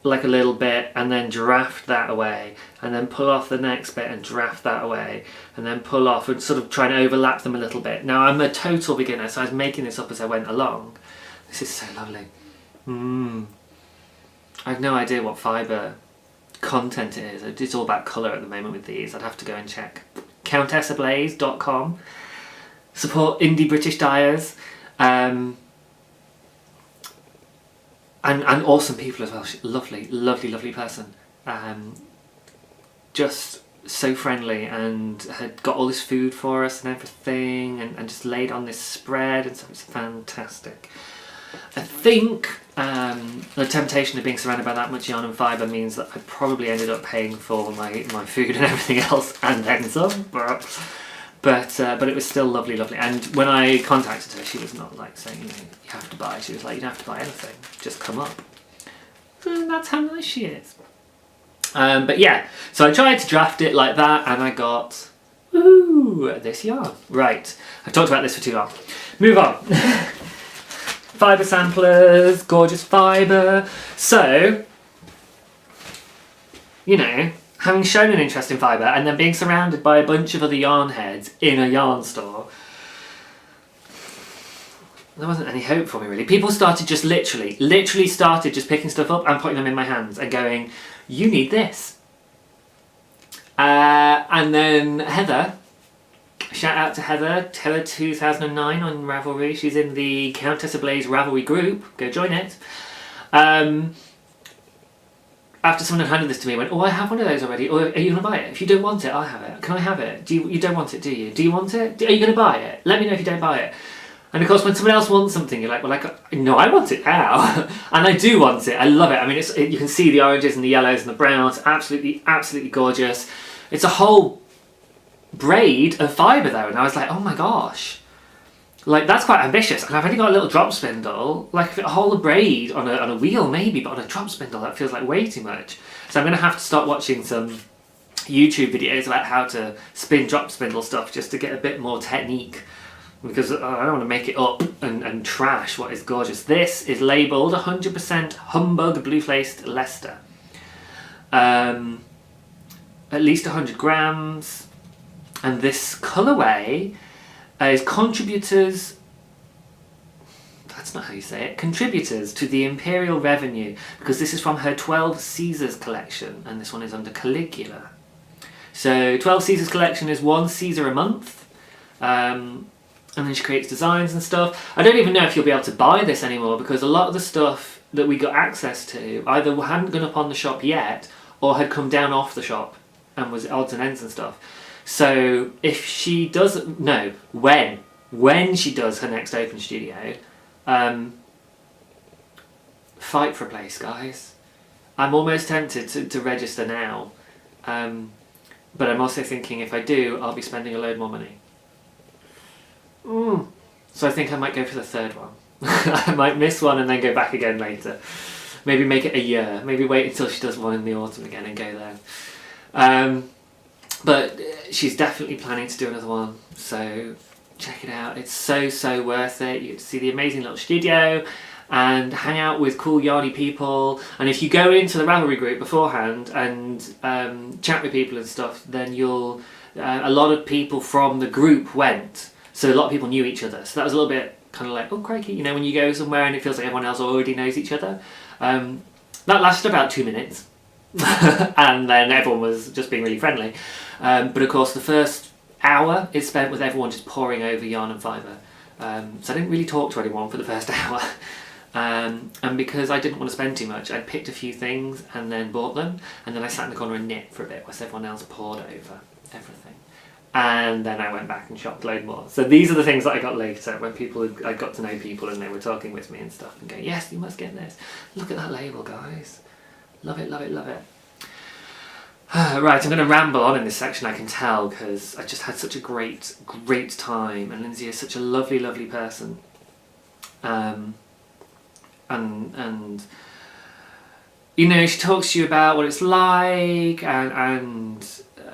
like a little bit and then draft that away, and then pull off the next bit and draft that away, and then pull off and sort of try and overlap them a little bit. Now I'm a total beginner, so I was making this up as I went along. This is so lovely. I have no idea what fibre content it is. It's all about colour at the moment with these. I'd have to go and check. CountessAblaze.com. Support indie British dyers. And awesome people as well. She's lovely, lovely, lovely person. Just so friendly, and had got all this food for us and everything, and just laid on this spread, and so it's fantastic. I think the temptation of being surrounded by that much yarn and fibre means that I probably ended up paying for my food and everything else, and then some. But it was still lovely, lovely. And when I contacted her, she was not like saying, you have to buy. She was like, you don't have to buy anything, just come up. And that's how nice she is. But yeah, so I tried to draft it like that, and I got, this yarn. Right, I've talked about this for too long. Move on. Fibre samplers, gorgeous fibre. So, having shown an interest in fibre and then being surrounded by a bunch of other yarn heads in a yarn store, there wasn't any hope for me really. People started just literally started just picking stuff up and putting them in my hands and going, you need this. And then Heather, shout out to Heather 2009 on Ravelry. She's in the Countess Ablaze Ravelry group. Go join it. After someone had handed this to me, I went, I have one of those already. Or are you going to buy it? If you don't want it, I'll have it. Can I have it? You don't want it, do you? Do you want it? Are you going to buy it? Let me know if you don't buy it. And of course, when someone else wants something, you're like, no, I want it now. And I do want it. I love it. I mean, you can see the oranges and the yellows and the browns. Absolutely, absolutely gorgeous. It's a whole braid of fibre though. And I was like, oh my gosh. Like, that's quite ambitious. And I've only got a little drop spindle. Like, a whole braid on a wheel maybe, but on a drop spindle, that feels like way too much. So I'm going to have to start watching some YouTube videos about how to spin drop spindle stuff just to get a bit more technique. Because I don't want to make it up and trash what is gorgeous. This is labelled 100% Humbug Blue-Faced Leicester. At least 100 grams. And this colourway is contributors, that's not how you say it, contributors to the Imperial Revenue, because this is from her 12 Caesars collection, and this one is under Caligula. So 12 Caesars collection is one Caesar a month, and then she creates designs and stuff. I don't even know if you'll be able to buy this anymore, because a lot of the stuff that we got access to either hadn't gone up on the shop yet, or had come down off the shop, and was odds and ends and stuff. So if she does, when she does her next open studio, fight for a place, guys. I'm almost tempted to register now, but I'm also thinking if I do, I'll be spending a load more money. So I think I might go for the third one. I might miss one and then go back again later. Maybe make it a year. Maybe wait until she does one in the autumn again and go there. But she's definitely planning to do another one, so check it out. It's so worth it. You get to see the amazing little studio and hang out with cool yarny people. And if you go into the Ravelry group beforehand and chat with people and stuff, then you'll... a lot of people from the group went, so a lot of people knew each other. So that was a little bit kind of like, oh crikey, when you go somewhere and it feels like everyone else already knows each other. That lasted about 2 minutes. And then everyone was just being really friendly. But of course the first hour is spent with everyone just poring over yarn and fibre. So I didn't really talk to anyone for the first hour. And because I didn't want to spend too much, I picked a few things and then bought them, and then I sat in the corner and knit for a bit whilst everyone else poured over everything. And then I went back and shopped a load more. So these are the things that I got later when I got to know people and they were talking with me and stuff and going, yes, you must get this. Look at that label, guys. Love it, love it, love it. Right, I'm going to ramble on in this section, I can tell, because I just had such a great time, and Lindsay is such a lovely, lovely person. And you know, she talks to you about what it's like, and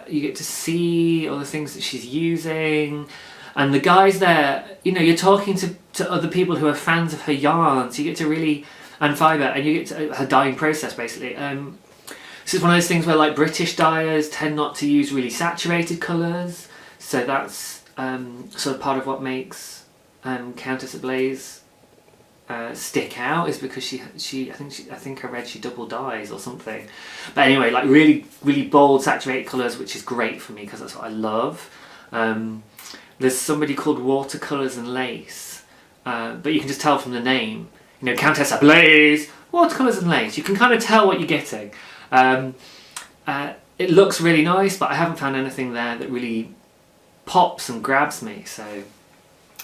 you get to see all the things that she's using, and the guys there, you know, you're talking to other people who are fans of her yarns. You get to really, and fibre, and you get to her dyeing process basically. This is one of those things where, like, British dyers tend not to use really saturated colours, so that's sort of part of what makes Countess Ablaze stick out, is because I think I read she double dyes or something. But anyway, like really bold saturated colours, which is great for me because that's what I love. There's somebody called Watercolours and Lace, but you can just tell from the name, you know, Countess Ablaze, Watercolours and Lace. You can kind of tell what you're getting. It looks really nice, but I haven't found anything there that really pops and grabs me. So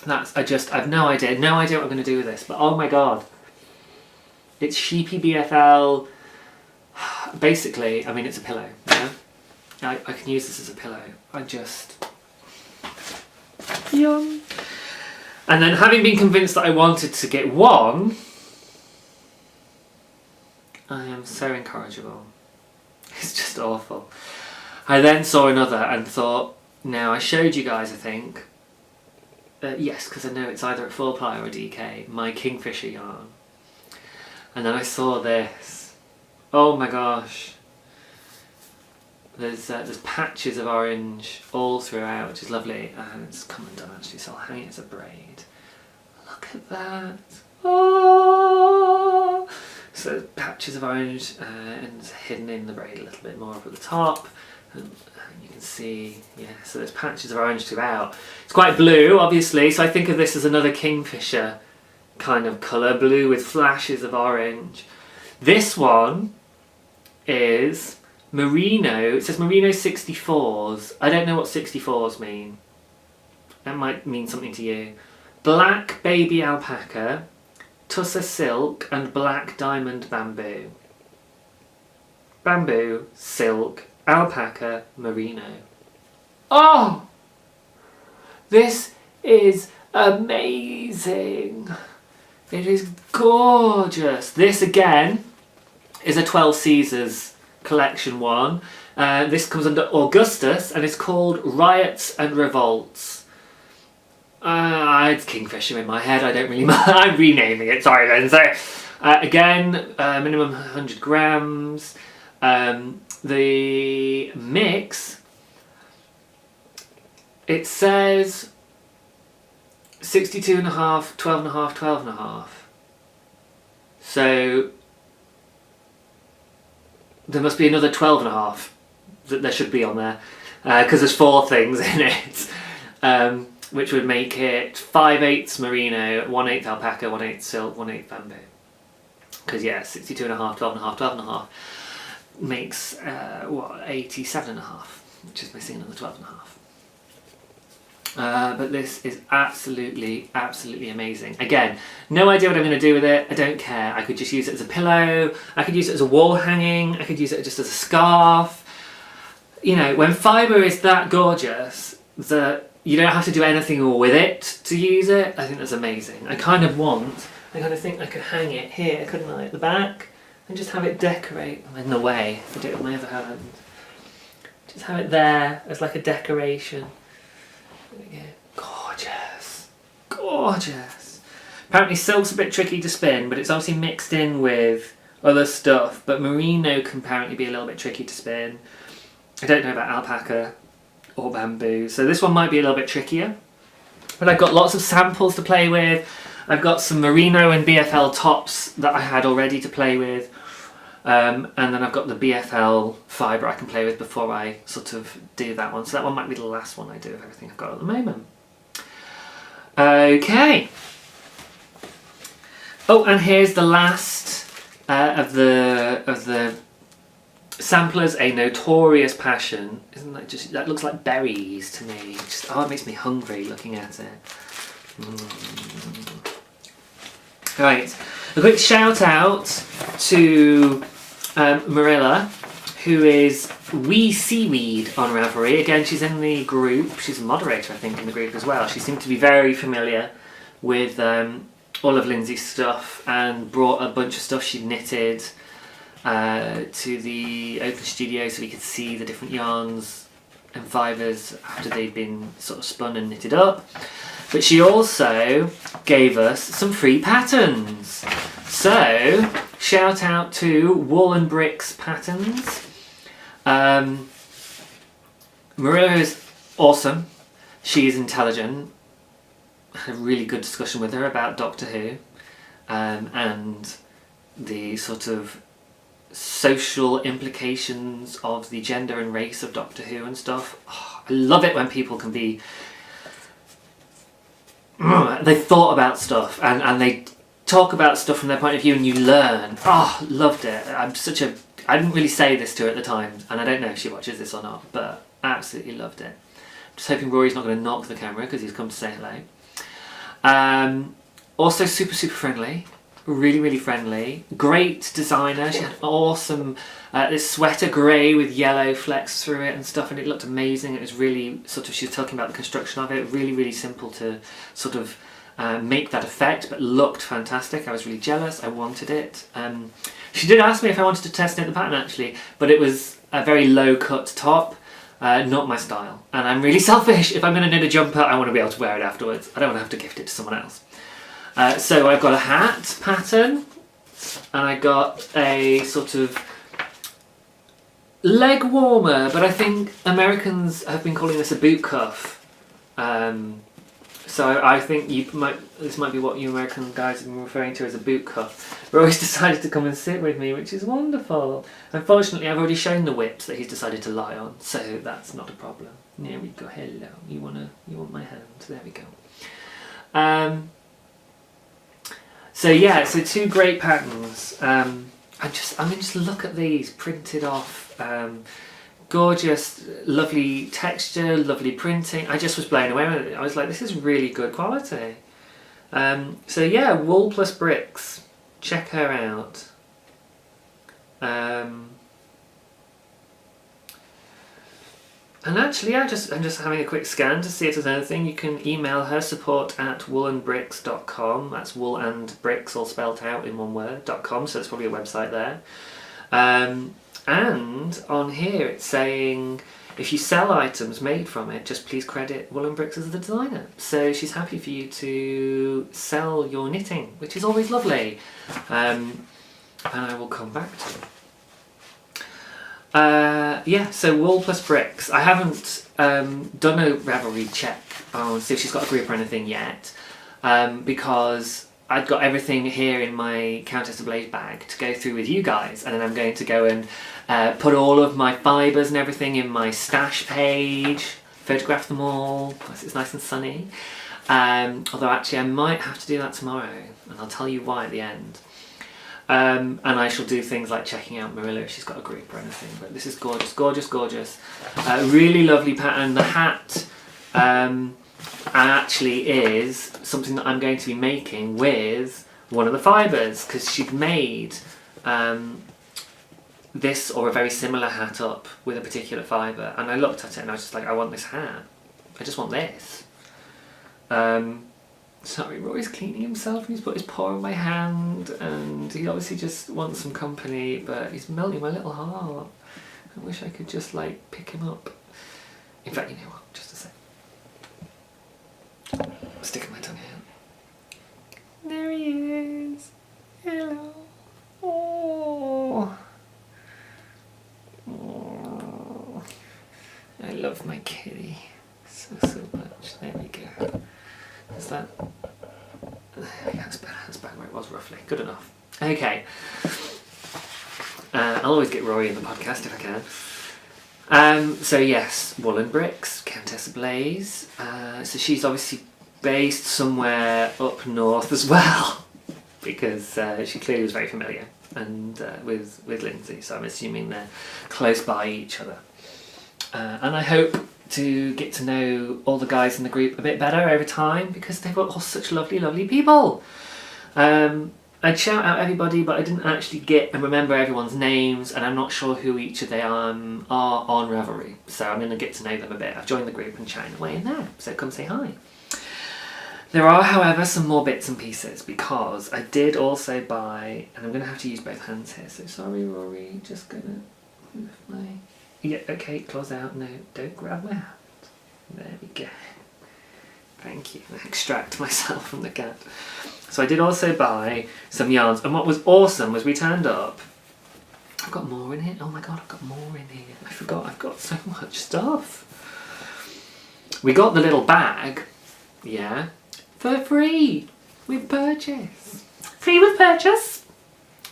I've no idea what I'm going to do with this. But oh my god, it's sheepy BFL. Basically, I mean, it's a pillow. Yeah? I can use this as a pillow. Yum. And then, having been convinced that I wanted to get one, I am so incorrigible. It's just awful. I then saw another and thought, now I showed you guys, I think, yes, because I know it's either at 4ply or a DK, my Kingfisher yarn. And then I saw this. Oh my gosh. There's patches of orange all throughout, which is lovely, and it's come undone actually, so I'll hang it as a braid. Look at that. Oh! So patches of orange and hidden in the braid a little bit more up at the top. And you can see, yeah, so there's patches of orange throughout. It's quite blue, obviously, so I think of this as another Kingfisher kind of colour, blue with flashes of orange. This one is merino. It says merino 64s. I don't know what 64s mean. That might mean something to you. Black baby alpaca, tussa silk and black diamond bamboo. Bamboo, silk, alpaca, merino. Oh! This is amazing. It is gorgeous. This again is a 12 Caesars collection one. This comes under Augustus and it's called Riots and Revolts. It's Kingfisher in my head, I don't really mind. I'm renaming it, sorry then. So, again, minimum 100 grams. The mix, it says 62.5, 12.5, 12.5. So, there must be another 12.5 that there should be on there, because there's 4 things in it. Which would make it 5/8 merino, 1/8 alpaca, 1/8 silk, 1/8 bamboo. Because yeah, 62.5, 12.5, 12.5 makes 87.5, which is missing another 12.5. But this is absolutely amazing. Again, no idea what I'm going to do with it. I don't care. I could just use it as a pillow. I could use it as a wall hanging. I could use it just as a scarf. You know, when fibre is that gorgeous that you don't have to do anything with it to use it, I think that's amazing. I kind of think I could hang it here, couldn't I, at the back, and just have it decorate. I'm in the way, if I do it with my other hand. Just have it there as like a decoration. There we go. Gorgeous. Gorgeous. Apparently silk's a bit tricky to spin, but it's obviously mixed in with other stuff, but merino can apparently be a little bit tricky to spin. I don't know about alpaca or bamboo, so this one might be a little bit trickier, but I've got lots of samples to play with. I've got some merino and BFL tops that I had already to play with, and then I've got the BFL fibre I can play with before I sort of do that one, so that one might be the last one I do of everything I've got at the moment. Okay, Oh, and here's the last of the samplers, A Notorious Passion. Isn't that just, that looks like berries to me. Just, oh, it makes me hungry looking at it. Right, a quick shout out to Marilla, who is Wee Seaweed on Ravelry. Again, she's in the group. She's a moderator, I think, in the group as well. She seemed to be very familiar with all of Lindsay's stuff and brought a bunch of stuff she knitted to the open studio so we could see the different yarns and fibres after they'd been sort of spun and knitted up. But she also gave us some free patterns. So, shout out to Wool and Bricks Patterns. Marilla is awesome. She is intelligent. I had a really good discussion with her about Doctor Who and the sort of social implications of the gender and race of Doctor Who and stuff. Oh, I love it when people can be... they thought about stuff and they talk about stuff from their point of view and you learn. Oh, loved it. I didn't really say this to her at the time, and I don't know if she watches this or not, but absolutely loved it. Just hoping Rory's not going to knock the camera because he's come to say hello. Also super friendly, really friendly, great designer. She had awesome this sweater grey with yellow flecks through it and stuff, and it looked amazing. It was really sort of, she was talking about the construction of it, really simple to sort of make that effect, but looked fantastic. I was really jealous. I wanted it. She did ask me if I wanted to test knit the pattern actually, but it was a very low cut top. Not my style, and I'm really selfish. If I'm going to knit a jumper, I want to be able to wear it afterwards. I don't want to have to gift it to someone else. So I've got a hat pattern, and I got a sort of leg warmer, but I think Americans have been calling this a boot cuff. So I think this might be what you American guys have been referring to as a boot cuff. Roy's decided to come and sit with me, which is wonderful. Unfortunately, I've already shown the whips that he's decided to lie on, so that's not a problem. There we go. Hello. You want my hand? There we go. So yeah, so two great patterns. I mean, just look at these printed off. Gorgeous, lovely texture, lovely printing. I just was blown away with it. I was like, this is really good quality. So yeah, Wool plus Bricks. Check her out. And actually, I'm just having a quick scan to see if there's anything. You can email her, support@woolandbricks.com. That's wool and bricks all spelled out in one word, .com, so it's probably a website there. And on here it's saying if you sell items made from it, just please credit Wool and Bricks as the designer. So she's happy for you to sell your knitting, which is always lovely. And I will come back to it. Yeah, so Wool plus Bricks. I haven't done a Ravelry check on see if she's got a group or anything yet, because I've got everything here in my Countess Ablaze bag to go through with you guys, and then I'm going to go and put all of my fibres and everything in my stash page, photograph them all, because it's nice and sunny. Although actually I might have to do that tomorrow, and I'll tell you why at the end. And I shall do things like checking out Marilla if she's got a group or anything. But this is gorgeous, gorgeous, gorgeous. Really lovely pattern. The hat actually is something that I'm going to be making with one of the fibres, because she'd made this or a very similar hat up with a particular fibre, and I looked at it and I was just like, I want this hat. I just want this. Sorry, Roy's cleaning himself and he's put his paw on my hand, and he obviously just wants some company, but he's melting my little heart. I wish I could just like pick him up. In fact, you know what, just a sec. Sticking my tongue out. There he is. Hello. Oh. Oh. I love my kitty so much. There we go. Is that... That's back where it was roughly. Good enough. Okay. I'll always get Rory in the podcast if I can. So yes, Wool and Bricks, Countess Ablaze. So she's obviously based somewhere up north as well. because she clearly was very familiar and with Lindsay, so I'm assuming they're close by each other. And I hope to get to know all the guys in the group a bit better over time, because they were all such lovely, lovely people. I'd shout out everybody, but I didn't actually get and remember everyone's names, and I'm not sure who each of them are on Ravelry. So I'm going to get to know them a bit. I've joined the group and chatting away in there, so come say hi. There are, however, some more bits and pieces, because I did also buy, and I'm going to have to use both hands here, so sorry Rory, just going to move my... Yeah, okay, claws out, no, don't grab my hand. There we go. Thank you. I extract myself from the cat. So I did also buy some yarns, and what was awesome was we turned up. I've got more in here. Oh my god, I've got more in here. I forgot I've got so much stuff. We got the little bag, yeah, for free with purchase. Free with purchase.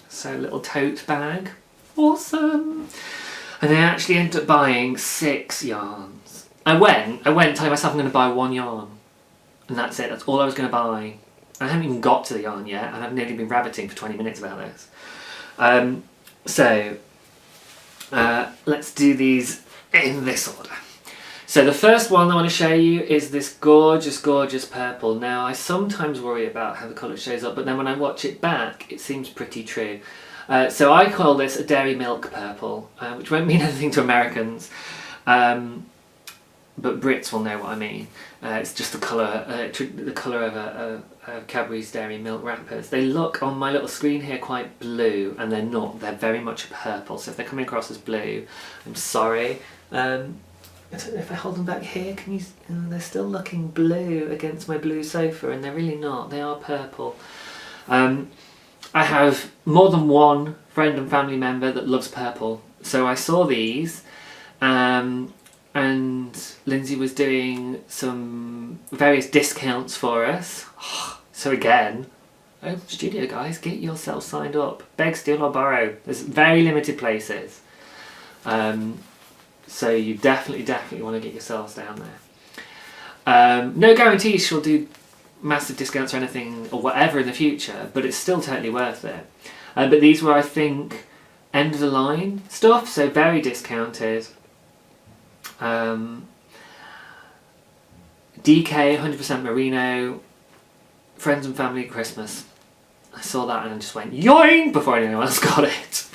So little tote bag. Awesome. And I actually ended up buying 6 yarns. I went telling myself I'm going to buy 1 yarn. And that's it, that's all I was going to buy. I haven't even got to the yarn yet, and I've nearly been rabbiting for 20 minutes about this. Let's do these in this order. So the first one I want to show you is this gorgeous, gorgeous purple. Now, I sometimes worry about how the colour shows up, but then when I watch it back, it seems pretty true. So I call this a dairy milk purple, which won't mean anything to Americans. But Brits will know what I mean. It's just the colour of Cadbury's dairy milk wrappers. They look on my little screen here quite blue, and they're not. They're very much purple. So if they're coming across as blue, I'm sorry. I don't know if I hold them back here. Can you? They're still looking blue against my blue sofa, and they're really not. They are purple. I have more than one friend and family member that loves purple. So I saw these. And Lindsay was doing some various discounts for us. So again, studio guys, get yourself signed up. Beg, steal or borrow. There's very limited places. So you definitely want to get yourselves down there. No guarantees she'll do massive discounts or anything or whatever in the future, but it's still totally worth it. But these were, I think, end of the line stuff, so very discounted. DK 100% merino, friends and family Christmas. I saw that and I just went yoink before anyone else got it.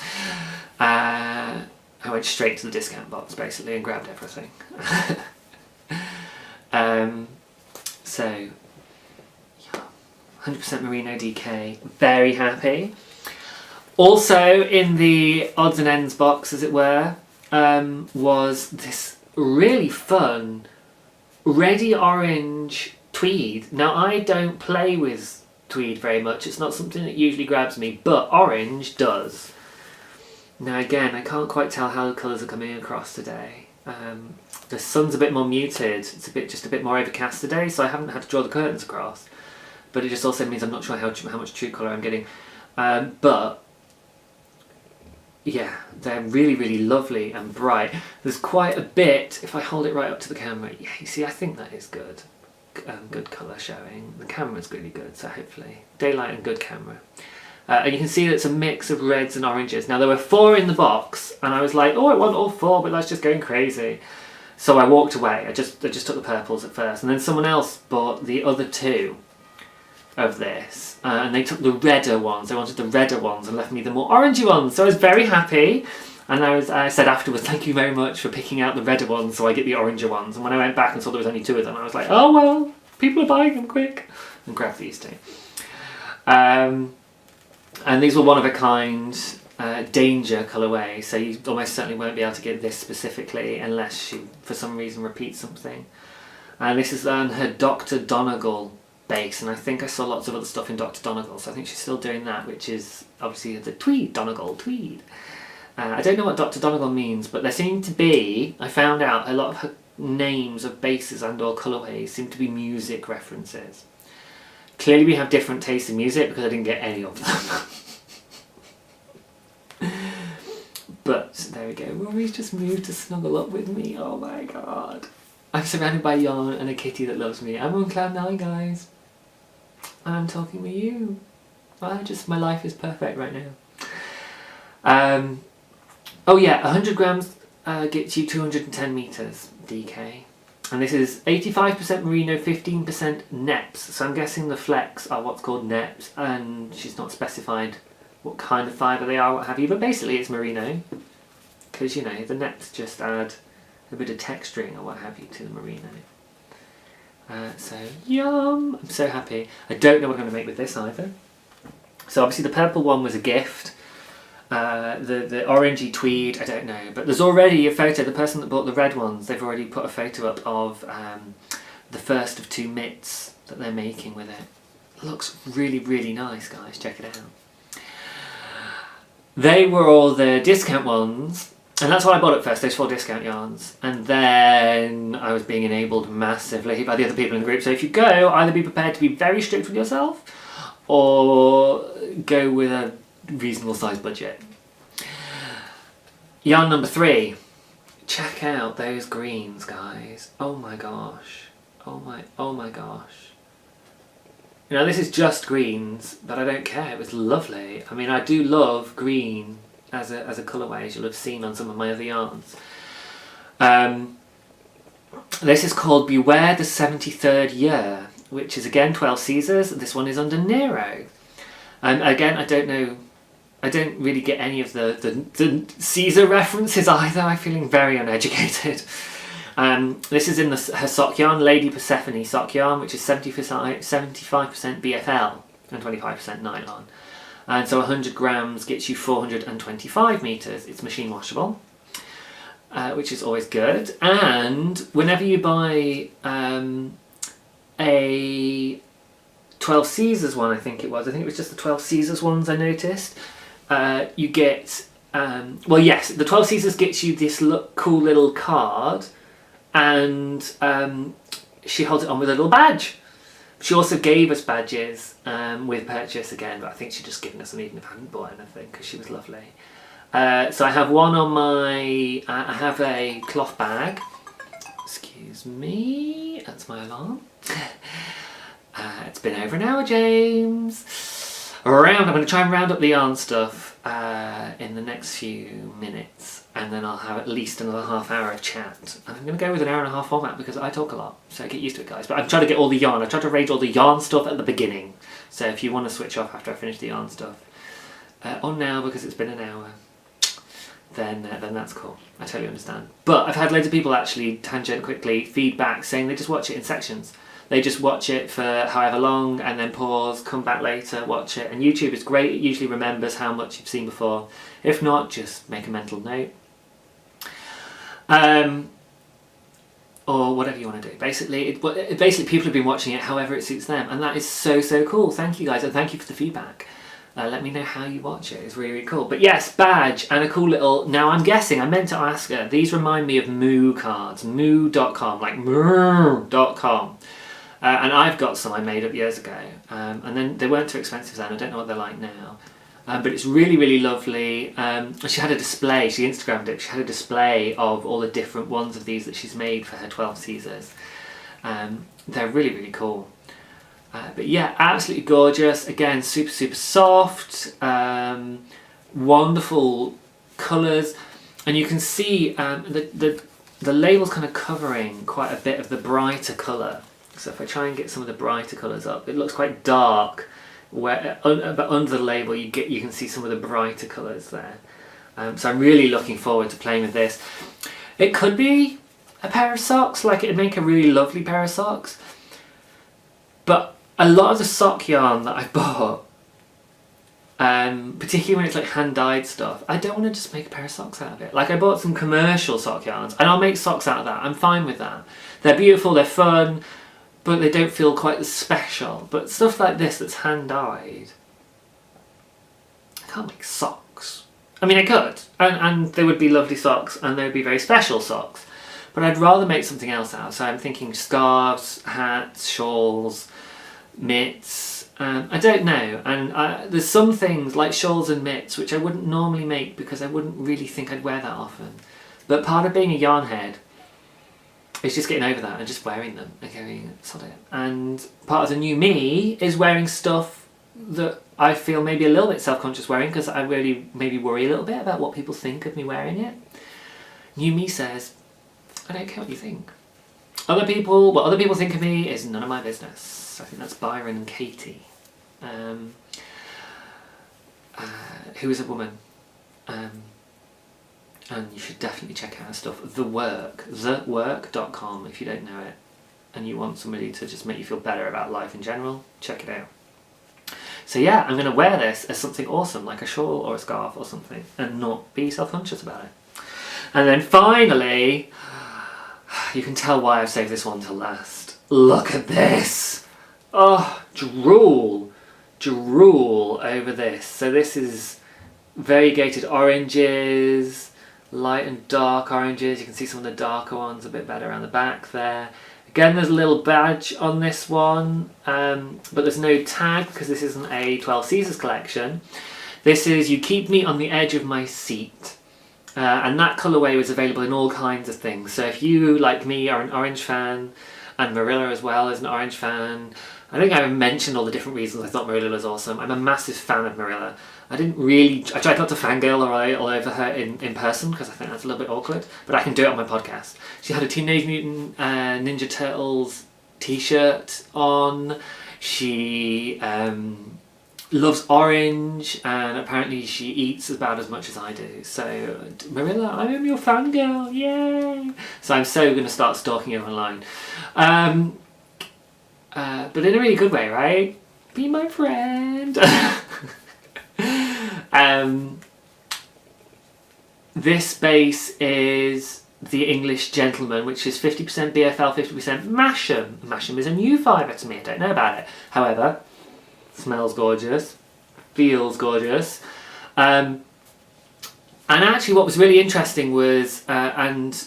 I went straight to the discount box basically and grabbed everything. So yeah, 100% merino DK, very happy. Also in the odds and ends box, as it were, was this really fun reddy orange tweed. Now I don't play with tweed very much, it's not something that usually grabs me, but orange does. Now again, I can't quite tell how the colours are coming across today. The sun's a bit more muted, it's just a bit more overcast today, so I haven't had to draw the curtains across, but it just also means I'm not sure how much true colour I'm getting. But yeah, they're really, really lovely and bright. There's quite a bit, if I hold it right up to the camera, yeah, you see, I think that is good. Good colour showing. The camera's really good, so hopefully. Daylight and good camera. And you can see that it's a mix of reds and oranges. Now there were 4 in the box, and I was like, oh, I want all 4, but that's just going crazy. So I walked away. I just took the purples at first, and then someone else bought the other 2 of this, and they took the redder ones. They wanted the redder ones and left me the more orangey ones, so I was very happy. And I said afterwards, thank you very much for picking out the redder ones so I get the oranger ones. And when I went back and saw there was only 2 of them, I was like, oh well, people are buying them quick, and grabbed these 2. And these were one of a kind danger colourway, so you almost certainly won't be able to get this specifically unless she for some reason repeats something. And this is on her Dr. Donegal base, and I think I saw lots of other stuff in Dr. Donegal, so I think she's still doing that, which is obviously the tweed, Donegal, tweed. I don't know what Dr. Donegal means, but there seem to be, I found out, a lot of her names of bases and or colourways seem to be music references. Clearly we have different tastes in music because I didn't get any of them. But there we go, Rory's just moved to snuggle up with me, oh my god. I'm surrounded by yarn and a kitty that loves me. I'm on cloud 9, guys. I'm talking with you. My life is perfect right now. Oh yeah, 100 grams gets you 210 meters DK. And this is 85% merino, 15% neps. So I'm guessing the flecks are what's called neps, and she's not specified what kind of fibre they are, what have you, but basically it's merino. Because, you know, the neps just add a bit of texturing or what have you to the merino. So, yum! I'm so happy. I don't know what I'm going to make with this either. So obviously the purple one was a gift. The orangey tweed, I don't know. But there's already a photo. The person that bought the red ones, they've already put a photo up of the first of 2 mitts that they're making with it. It looks really, really nice, guys. Check it out. They were all the discount ones. And that's what I bought at first, those 4 discount yarns. And then I was being enabled massively by the other people in the group. So if you go, either be prepared to be very strict with yourself or go with a reasonable sized budget. Yarn number 3. Check out those greens, guys. Oh my gosh. Oh my gosh. You know, this is just greens, but I don't care. It was lovely. I mean, I do love green as a colourway, as you'll have seen on some of my other yarns. This is called Beware the 73rd Year, which is again 12 Caesars. This one is under Nero. Again, I don't know, I don't really get any of the Caesar references either. I'm feeling very uneducated. This is in her sock yarn, Lady Persephone sock yarn, which is 75% BFL and 25% nylon. And so 100 grams gets you 425 meters. It's machine washable, which is always good. And whenever you buy a 12 Caesars one, I think it was just the 12 Caesars ones I noticed, you get, well yes, the 12 Caesars gets you this cool little card, and she holds it on with a little badge. She also gave us badges with purchase again, but I think she'd just given us them even if I hadn't bought anything, because she was lovely. So I have one on my, I have a cloth bag. Excuse me, that's my alarm. It's been over an hour, James. I'm going to try and round up the yarn stuff in the next few minutes, and then I'll have at least another half hour of chat. And I'm going to go with an hour and a half format because I talk a lot, so get used to it, guys. But I'm trying to get all the yarn. I tried to arrange all the yarn stuff at the beginning, so if you want to switch off after I finish the yarn stuff on now because it's been an hour, then that's cool. I totally understand. But I've had loads of people actually tangent quickly feedback saying they just watch it in sections. They just watch it for however long and then pause, come back later, watch it. And YouTube is great. It usually remembers how much you've seen before. If not, just make a mental note. Or whatever you want to do. Basically, people have been watching it however it suits them. And that is so, so cool. Thank you, guys. And thank you for the feedback. Let me know how you watch it. It's really, really cool. But yes, badge and a cool little... Now, I'm guessing, I meant to ask her. These remind me of Moo cards. Moo.com. Like moo.com. And I've got some I made up years ago, and then they weren't too expensive then. I don't know what they're like now, but it's really, really lovely. She had a display, she Instagrammed it, she had a display of all the different ones of these that she's made for her 12 Caesars. They're really, really cool. But yeah, absolutely gorgeous. Again, super, super soft, wonderful colours, and you can see the label's kind of covering quite a bit of the brighter colour. So if I try and get some of the brighter colours up, it looks quite dark, but under the label you can see some of the brighter colours there. So I'm really looking forward to playing with this. It could be a pair of socks, like it'd make a really lovely pair of socks. But a lot of the sock yarn that I bought, particularly when it's like hand-dyed stuff, I don't want to just make a pair of socks out of it. Like I bought some commercial sock yarns, and I'll make socks out of that. I'm fine with that. They're beautiful, they're fun, but they don't feel quite as special. But stuff like this that's hand-dyed, I can't make socks. I mean, I could, and they would be lovely socks, and they would be very special socks. But I'd rather make something else out. So I'm thinking scarves, hats, shawls, mitts. I don't know. And there's some things like shawls and mitts which I wouldn't normally make because I wouldn't really think I'd wear that often. But part of being a yarn head is just getting over that and just wearing them and going, sod it. And part of the new me is wearing stuff that I feel maybe a little bit self-conscious wearing because I really maybe worry a little bit about what people think of me wearing it. New me says, I don't care what you think. What other people think of me is none of my business. I think that's Byron and Katie, who is a woman. And you should definitely check out her stuff. thework.com if you don't know it and you want somebody to just make you feel better about life in general, check it out. So yeah, I'm going to wear this as something awesome, like a shawl or a scarf or something, and not be self-conscious about it. And then finally, you can tell why I've saved this one till last. Look at this! Oh, drool over this. So this is variegated oranges, light and dark oranges. You can see some of the darker ones a bit better around the back there. Again, there's a little badge on this one, but there's no tag because this isn't a 12 Seasons collection. This is You Keep Me on the Edge of My Seat. And that colourway was available in all kinds of things. So if you, like me, are an orange fan, and Marilla as well is an orange fan, I think I mentioned all the different reasons I thought Marilla was awesome. I'm a massive fan of Marilla. I tried not to fangirl all over her in person because I think that's a little bit awkward, but I can do it on my podcast. She had a Teenage Mutant Ninja Turtles t-shirt on. She loves orange, and apparently she eats about as much as I do. So Marilla, I am your fangirl, yay! So I'm so going to start stalking her online. But in a really good way, right? Be my friend! This base is the English Gentleman, which is 50% BFL, 50% Masham. Masham is a new fibre to me, I don't know about it. However, smells gorgeous, feels gorgeous. And actually what was really interesting was, and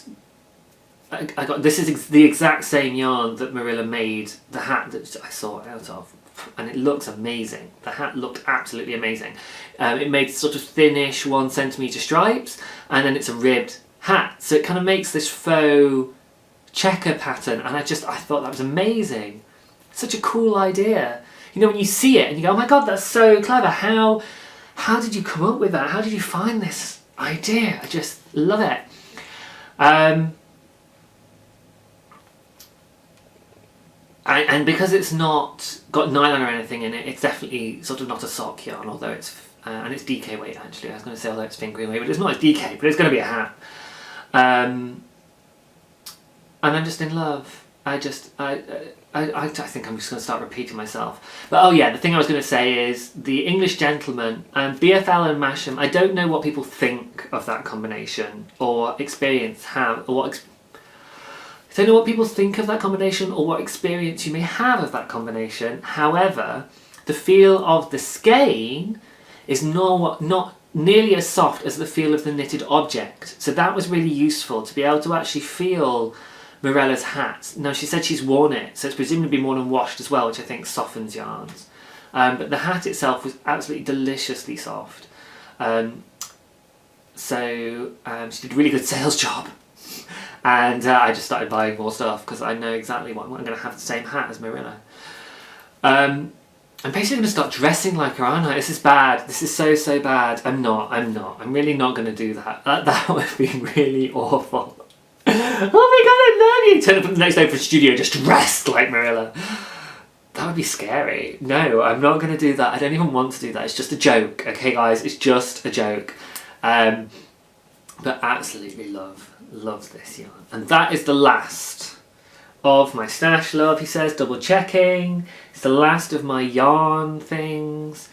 I got, this is the exact same yarn that Marilla made the hat that I saw it out of. And it looks amazing. The hat looked absolutely amazing. It made sort of thinnish 1 centimetre stripes, and then it's a ribbed hat. So it kind of makes this faux checker pattern, and I thought that was amazing. Such a cool idea. You know, when you see it and you go, oh my god, that's so clever. How did you come up with that? How did you find this idea? I just love it. And because it's not got nylon or anything in it, it's definitely sort of not a sock yarn, although it's, and it's DK weight actually. I was going to say although it's fingering weight, but it's not as DK, but it's going to be a hat. And I'm just in love. I think I'm just going to start repeating myself. But oh yeah, the thing I was going to say is the English Gentleman and BFL and Masham. I don't know what people think of that combination or experience have, or what. I don't know what people think of that combination or what experience you may have of that combination. However, the feel of the skein is not nearly as soft as the feel of the knitted object. So that was really useful to be able to actually feel Morella's hat. Now she said she's worn it, so it's presumably worn and washed as well, which I think softens yarns. But the hat itself was absolutely deliciously soft. So she did a really good sales job. And I just started buying more stuff because I know exactly what I'm going to have the same hat as Marilla. I'm basically going to start dressing like her, aren't I? This is bad. This is so bad. I'm not. I'm really not going to do that. That would be really awful. Oh my god, I love you! Turn up the next day for the studio just dressed like Marilla. That would be scary. No, I'm not going to do that. I don't even want to do that. It's just a joke. Okay, guys? It's just a joke. But absolutely loves this yarn. And that is the last of my stash love, he says, double checking. It's the last of my yarn things.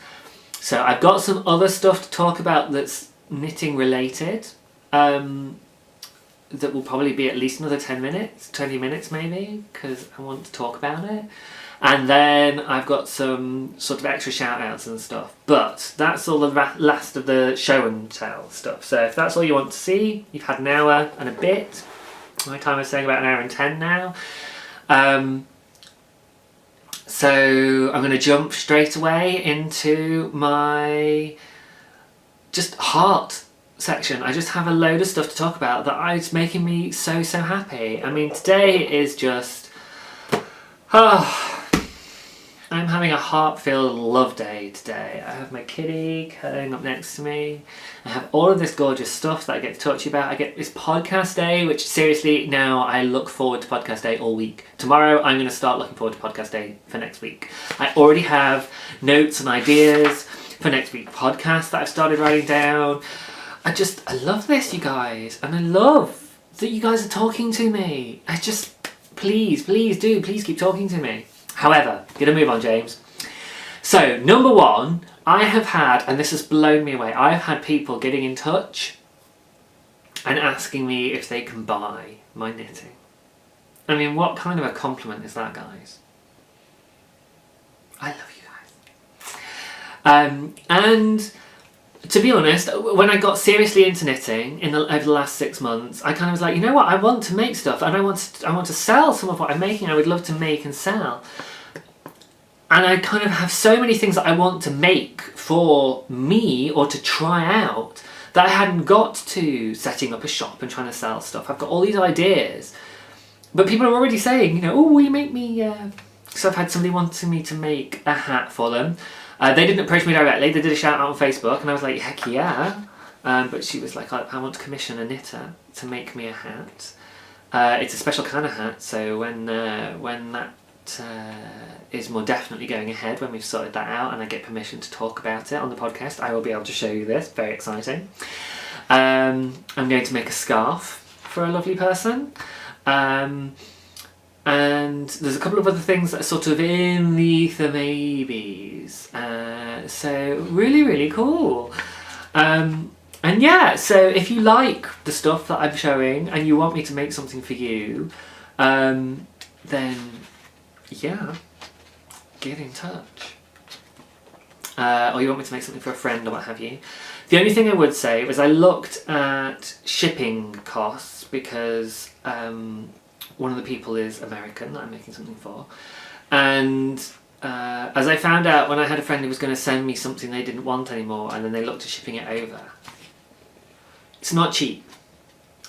So I've got some other stuff to talk about that's knitting related. That will probably be at least another 10 minutes, 20 minutes maybe, because I want to talk about it. And then I've got some sort of extra shout outs and stuff. But that's all the last of the show and tell stuff. So if that's all you want to see, you've had an hour and a bit. My time is saying about an hour and 10 now. So I'm going to jump straight away into my just heart section. I just have a load of stuff to talk about that is making me so happy. I mean, today is just... I'm having a heart-filled love day today. I have my kitty curling up next to me. I have all of this gorgeous stuff that I get to talk to you about. I get this podcast day, which seriously, now I look forward to podcast day all week. Tomorrow, I'm going to start looking forward to podcast day for next week. I already have notes and ideas for next week's podcast that I've started writing down. I love this, you guys. And I love that you guys are talking to me. Please keep talking to me. However, gonna move on, James. So, number one, I have had, and this has blown me away, I've had people getting in touch and asking me if they can buy my knitting. I mean, what kind of a compliment is that, guys? I love you guys. And to be honest, when I got seriously into knitting over the last 6 months, I kind of was like, you know what, I want to make stuff and I want to sell some of what I'm making. I would love to make and sell. And I kind of have so many things that I want to make for me or to try out that I hadn't got to setting up a shop and trying to sell stuff. I've got all these ideas. But people are already saying, you know, oh, will you make me... So I've had somebody wanting me to make a hat for them. They didn't approach me directly, they did a shout out on Facebook and I was like, heck yeah. But she was like, I want to commission a knitter to make me a hat. It's a special kind of hat, so when that is more definitely going ahead, when we've sorted that out and I get permission to talk about it on the podcast, I will be able to show you this. Very exciting. I'm going to make a scarf for a lovely person. And there's a couple of other things that are sort of in the ether maybes. So really, really cool. And yeah, so if you like the stuff that I'm showing and you want me to make something for you, then yeah, get in touch. Or you want me to make something for a friend or what have you. The only thing I would say was I looked at shipping costs because one of the people is American that I'm making something for, and as I found out when I had a friend who was going to send me something they didn't want anymore and then they looked at shipping it over, it's not cheap.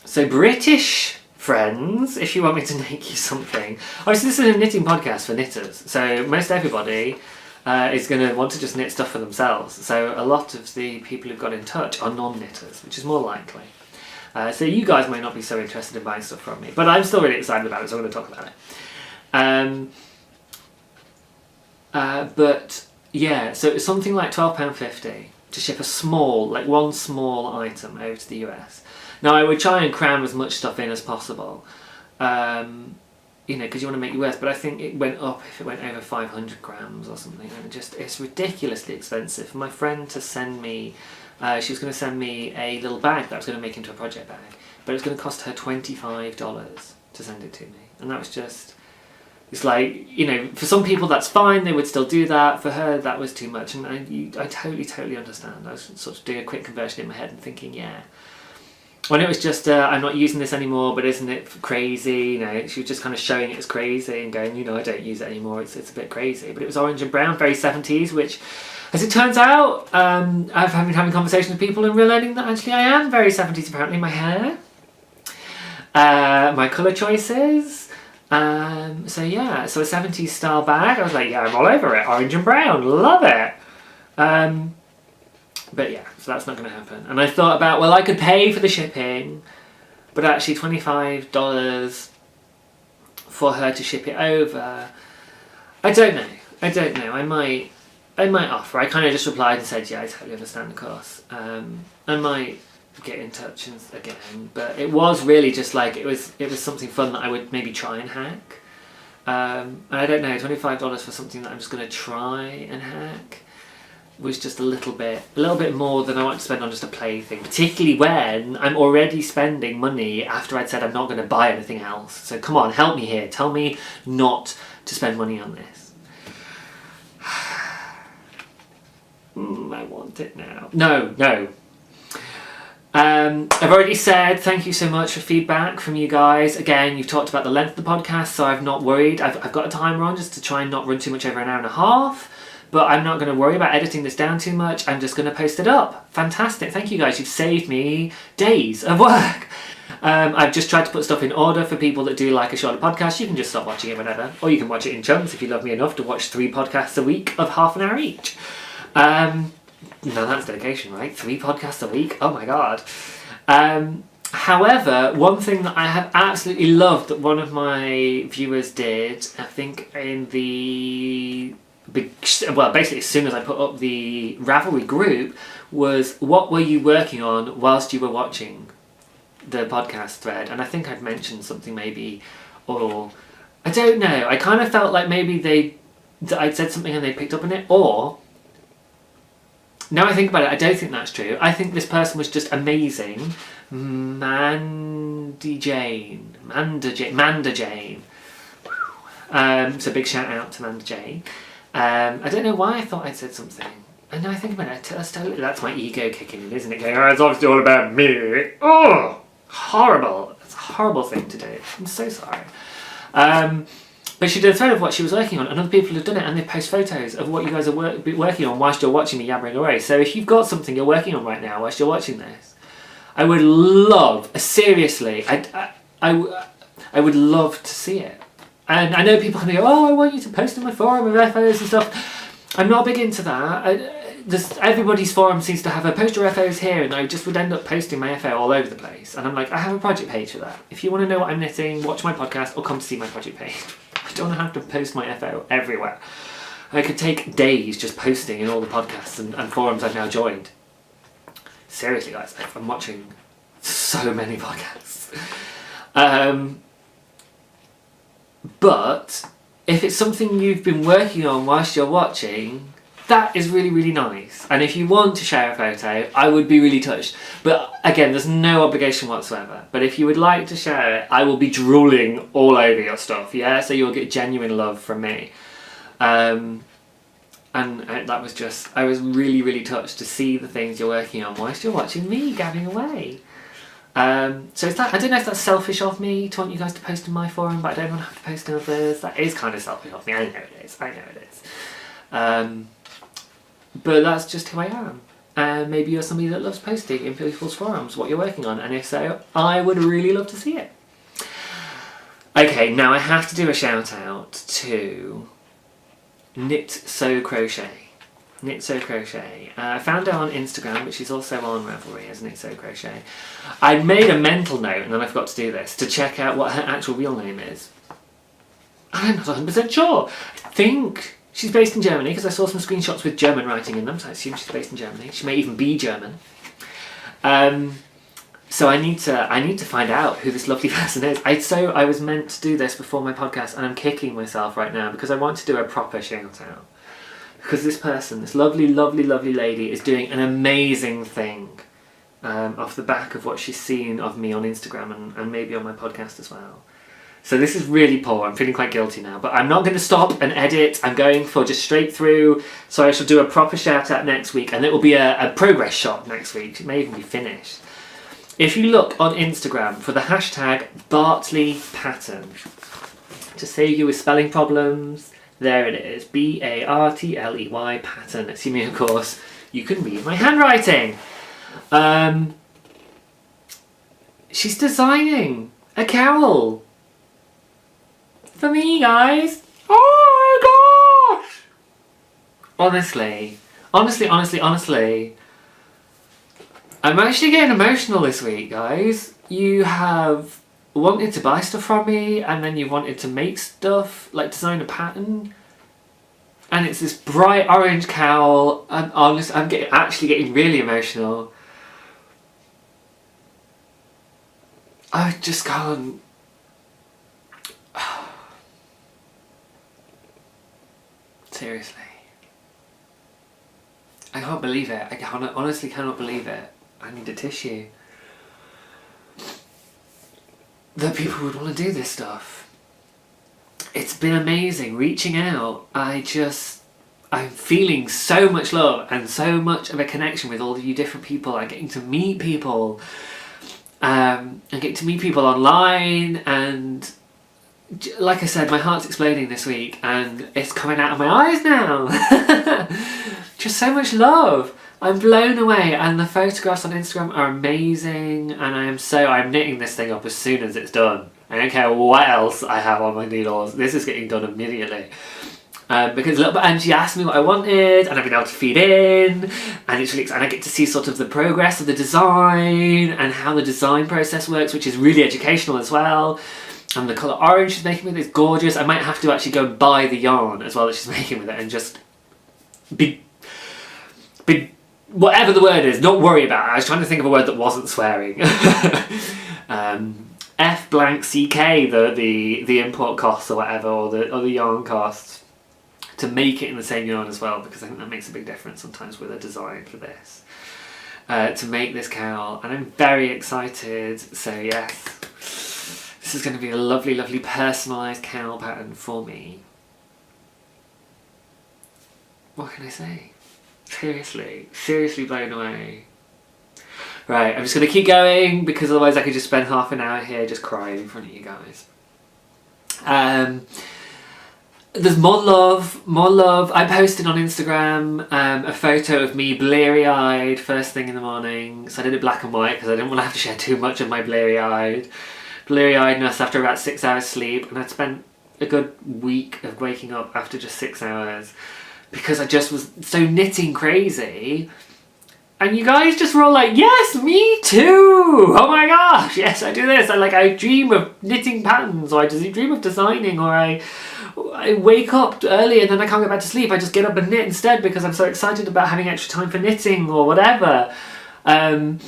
So British friends, if you want me to make you something, obviously this is a knitting podcast for knitters, so most everybody is going to want to just knit stuff for themselves, so a lot of the people who've got in touch are non-knitters, which is more likely. So you guys might not be so interested in buying stuff from me, but I'm still really excited about it, so I'm going to talk about it. But yeah, so it's something like £12.50 to ship a small, like one small item over to the US. Now I would try and cram as much stuff in as possible, you know, because you want to make it worth, but I think it went up if it went over 500 grams or something, and it's ridiculously expensive. For my friend to send me, she was going to send me a little bag that I was going to make into a project bag, but it was going to cost her $25 to send it to me. And that was just, it's like, you know, for some people that's fine, they would still do that. For her, that was too much. And I totally understand. I was sort of doing a quick conversion in my head and thinking, yeah. When it was just, I'm not using this anymore, but isn't it crazy? You know, she was just kind of showing it as crazy and going, you know, I don't use it anymore, it's a bit crazy. But it was orange and brown, very 70s, which, as it turns out, I've been having conversations with people and realising that actually I am very 70s apparently. My hair, my colour choices. So yeah, so a 70s style bag, I was like, yeah, I'm all over it. Orange and brown, love it. But yeah, so that's not going to happen. And I thought about, well, I could pay for the shipping, but actually $25 for her to ship it over, I don't know. I might offer. I kind of just replied and said, yeah, I totally understand the cost. I might get in touch again, but it was really just like, it was something fun that I would maybe try and hack. And I don't know, $25 for something that I'm just going to try and hack was just a little bit more than I want to spend on just a plaything, particularly when I'm already spending money after I'd said I'm not going to buy anything else. So come on, help me here. Tell me not to spend money on this. I want it now. No. I've already said thank you so much for feedback from you guys. Again, you've talked about the length of the podcast, so I've not worried. I've got a timer on just to try and not run too much over an hour and a half. But I'm not going to worry about editing this down too much. I'm just going to post it up. Fantastic. Thank you guys. You've saved me days of work. I've just tried to put stuff in order for people that do like a shorter podcast. You can just stop watching it whenever, or you can watch it in chunks if you love me enough to watch 3 podcasts a week of half an hour each. No, that's dedication, right? 3 podcasts a week? Oh my god. However, one thing that I have absolutely loved that one of my viewers did, I think in the... well, basically as soon as I put up the Ravelry group, was what were you working on whilst you were watching the podcast thread? And I think I'd mentioned something maybe, or... I don't know, I kind of felt like maybe I'd said something and they picked up on it, or... Now I think about it, I don't think that's true. I think this person was just amazing. Manda Jane. So big shout out to Manda Jane. I don't know why I thought I'd said something. And now I think about it, that's my ego kicking in, isn't it? Going, oh, it's obviously all about me. Oh, horrible. It's a horrible thing to do. I'm so sorry. But she did a thread of what she was working on, and other people have done it, and they post photos of what you guys are working on whilst you're watching me yabbering away. So if you've got something you're working on right now whilst you're watching this, I would love, seriously, I would love to see it. And I know people can go, oh, I want you to post on my forum of FOs and stuff. I'm not big into that. Everybody's forum seems to have a post your FOs here, and I just would end up posting my FO all over the place. And I'm like, I have a project page for that. If you want to know what I'm knitting, watch my podcast or come to see my project page. I don't have to post my FO everywhere. I could take days just posting in all the podcasts and forums I've now joined. Seriously, guys, I'm watching so many podcasts. But if it's something you've been working on whilst you're watching, that is really, really nice. And if you want to share a photo, I would be really touched. But again, there's no obligation whatsoever. But if you would like to share it, I will be drooling all over your stuff, yeah? So you'll get genuine love from me. And that was just, I was really, really touched to see the things you're working on whilst you're watching me gabbing away. So is that, I don't know if that's selfish of me to want you guys to post in my forum, but I don't want to have to post in others. That is kind of selfish of me, I know it is. But that's just who I am. And maybe you're somebody that loves posting in people's forums what you're working on, and if so, I would really love to see it. Okay, now I have to do a shout out to knitsewcrochet. I found her on Instagram, but she's also on Ravelry as knitsewcrochet. I made a mental note, and then I forgot to do this, to check out what her actual real name is. I'm not 100% sure. I think she's based in Germany, because I saw some screenshots with German writing in them, so I assume she's based in Germany. She may even be German. So I need to find out who this lovely person is. I was meant to do this before my podcast, and I'm kicking myself right now because I want to do a proper shout out. Because this person, this lovely, lovely, lovely lady, is doing an amazing thing off the back of what she's seen of me on Instagram and maybe on my podcast as well. So this is really poor. I'm feeling quite guilty now, but I'm not going to stop and edit. I'm going for just straight through. So I shall do a proper shout out next week, and it will be a progress shot next week. It may even be finished. If you look on Instagram for the hashtag Bartley Pattern, to save you with spelling problems, there it is. B-A-R-T-L-E-Y pattern. Assuming, of course, you can read my handwriting. She's designing a cowl for me, guys. Oh my gosh! Honestly, I'm actually getting emotional this week, guys. You have wanted to buy stuff from me, and then you wanted to make stuff, like design a pattern. And it's this bright orange cowl. I'm actually getting really emotional. I just can't. Seriously. I can't believe it. I honestly cannot believe it. I need a tissue. That people would want to do this stuff. It's been amazing reaching out. I'm feeling so much love and so much of a connection with all of you different people. I'm getting to meet people. I'm getting to meet people online, and like I said, my heart's exploding this week and it's coming out of my eyes now. Just so much love. I'm blown away, and the photographs on Instagram are amazing, and I'm knitting this thing up as soon as it's done. I don't care what else I have on my needles, this is getting done immediately. Because and she asked me what I wanted, and I've been able to feed in, and it's really exciting. I get to see sort of the progress of the design and how the design process works, which is really educational as well. And the colour orange she's making with it is gorgeous. I might have to actually go and buy the yarn as well that she's making with it, and just be whatever the word is, not worry about it. I was trying to think of a word that wasn't swearing. F blank CK, the import costs or whatever, or the yarn costs, to make it in the same yarn as well, because I think that makes a big difference sometimes with a design for this. To make this cowl, and I'm very excited. So yes, this is going to be a lovely, lovely personalised cowl pattern for me. What can I say? Seriously blown away. Right, I'm just going to keep going, because otherwise I could just spend half an hour here just crying in front of you guys. There's more love. I posted on Instagram a photo of me bleary-eyed first thing in the morning. So I did it black and white because I didn't want to have to share too much of my bleary-eyedness after about 6 hours sleep. And I'd spent a good week of waking up after just 6 hours because I just was so knitting crazy. And you guys just were all like, yes, me too! Oh my gosh, yes, I do this. I dream of knitting patterns, or I just dream of designing, or I wake up early and then I can't go back to sleep. I just get up and knit instead because I'm so excited about having extra time for knitting or whatever. And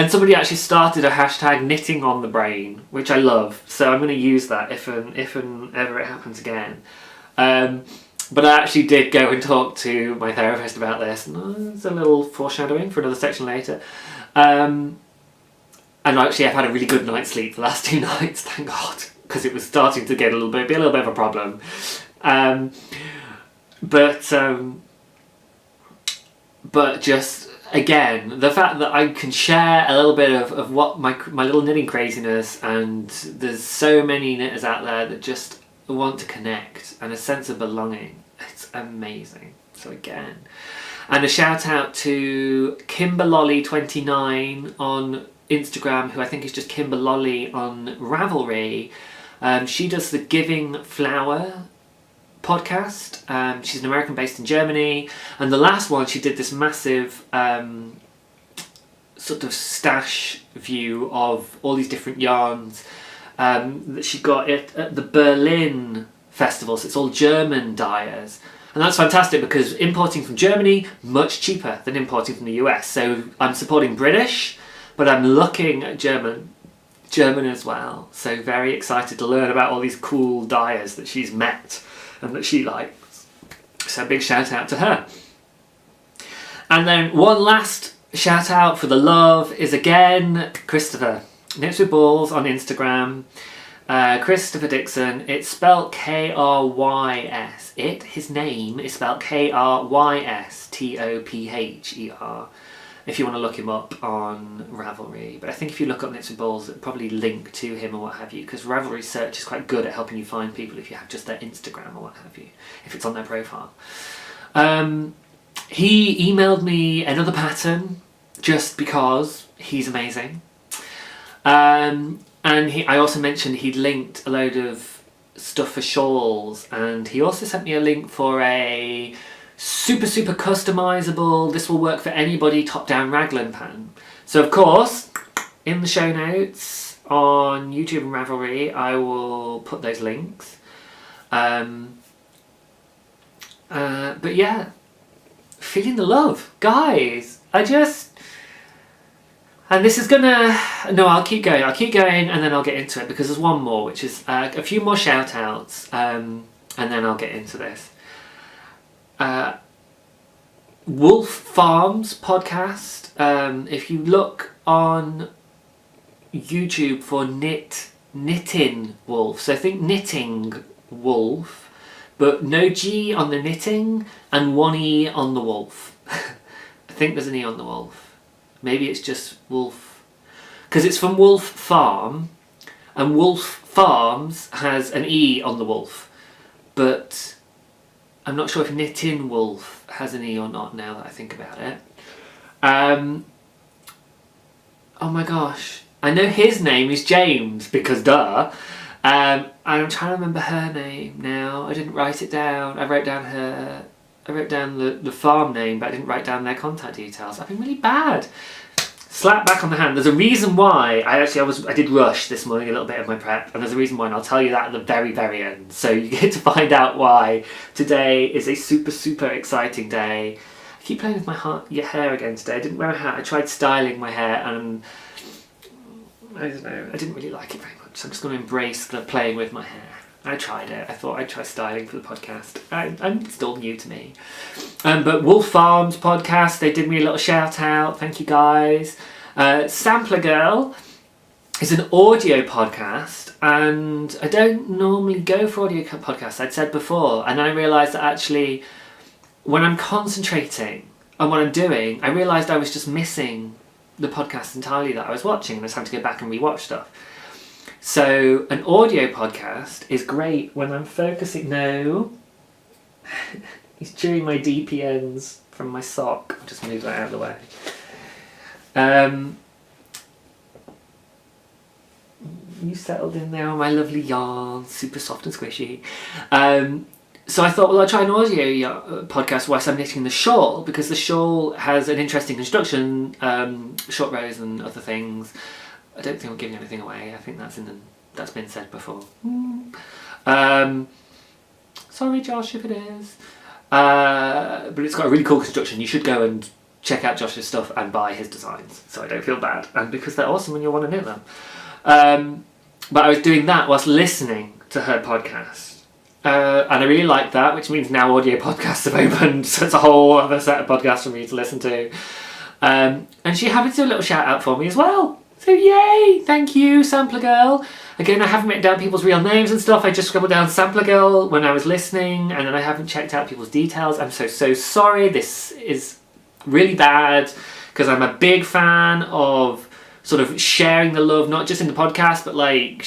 somebody actually started a hashtag knitting on the brain, which I love. So I'm going to use that if and ever it happens again. But I actually did go and talk to my therapist about this. And it's a little foreshadowing for another section later. And actually I've had a really good night's sleep the last 2 nights, thank God. Because it was starting to get be a little bit of a problem. But just, again, the fact that I can share a little bit of what my little knitting craziness, and there's so many knitters out there that just want to connect, and a sense of belonging. It's amazing. So again, and a shout out to Kimberlolly29 on Instagram, who I think is just Kimberlolly on Ravelry. She does the Giving Flower podcast. She's an American based in Germany, and the last one she did this massive sort of stash view of all these different yarns that she got at the Berlin festival. So it's all German dyers, and that's fantastic because importing from Germany much cheaper than importing from the US. So I'm supporting British, but I'm looking at German as well. So very excited to learn about all these cool dyers that she's met and that she likes. So big shout out to her. And then one last shout out for the love is again Krystopher. Knitswithballs on Instagram. Krystopher Dixon. It's spelled K-R-Y-S. His name is spelled K-R-Y-S-T-O-P-H-E-R. If you want to look him up on Ravelry. But I think if you look up Knitswithballs, it'll probably link to him or what have you, because Ravelry search is quite good at helping you find people if you have just their Instagram or what have you, if it's on their profile. He emailed me another pattern just because he's amazing. And I also mentioned he'd linked a load of stuff for shawls, and he also sent me a link for a super customizable, this will work for anybody top-down raglan pattern. So of course, in the show notes on YouTube and Ravelry, I will put those links. But yeah, feeling the love, guys. And this is gonna, no, I'll keep going, and then I'll get into it, because there's one more, which is a few more shout outs, and then I'll get into this. Wolf Farms podcast. If you look on YouTube for knitting wolf, so I think knitting wolf, but no G on the knitting and one E on the wolf. I think there's an E on the wolf. Maybe it's just wolf, because it's from Wolf Farm, and Wolf Farms has an E on the wolf, but I'm not sure if knitting wolf has an E or not now that I think about it. Oh my gosh. I know his name is James, because duh. And I'm trying to remember her name now. I didn't write it down. I wrote down the farm name, but I didn't write down their contact details. I've been really bad. Slap back on the hand. There's a reason why I did rush this morning a little bit of my prep, and there's a reason why, and I'll tell you that at the very, very end. So you get to find out why today is a super, super exciting day. I keep playing with your hair again today. I didn't wear a hat. I tried styling my hair, and I don't know, I didn't really like it very much. So I'm just going to embrace the playing with my hair. I tried it. I thought I'd try styling for the podcast. I'm still new to me. But Wolf Farms podcast, they did me a little shout out. Thank you guys. Sampler Girl is an audio podcast, and I don't normally go for audio podcasts, I'd said before. And then I realised that actually, when I'm concentrating on what I'm doing, I realised I was just missing the podcast entirely that I was watching, and I was having to go back and rewatch stuff. So an audio podcast is great when I'm focusing. No, he's chewing my DPNs from my sock. I'll just move that out of the way. You settled in there on my lovely yarn, super soft and squishy. So I thought, well, I'll try an audio podcast whilst I'm knitting the shawl, because the shawl has an interesting construction, short rows and other things. I don't think I'm giving anything away. I think that's been said before. Sorry, Josh, if it is. But it's got a really cool construction. You should go and check out Josh's stuff and buy his designs, so I don't feel bad. And because they're awesome and you'll want to knit them. But I was doing that whilst listening to her podcast. And I really liked that, which means now audio podcasts have opened, so it's a whole other set of podcasts for me to listen to. And she happened to do a little shout out for me as well. So yay! Thank you, Sampler Girl. Again, I haven't written down people's real names and stuff. I just scribbled down Sampler Girl when I was listening, and then I haven't checked out people's details. I'm so sorry. This is really bad, because I'm a big fan of sort of sharing the love, not just in the podcast, but like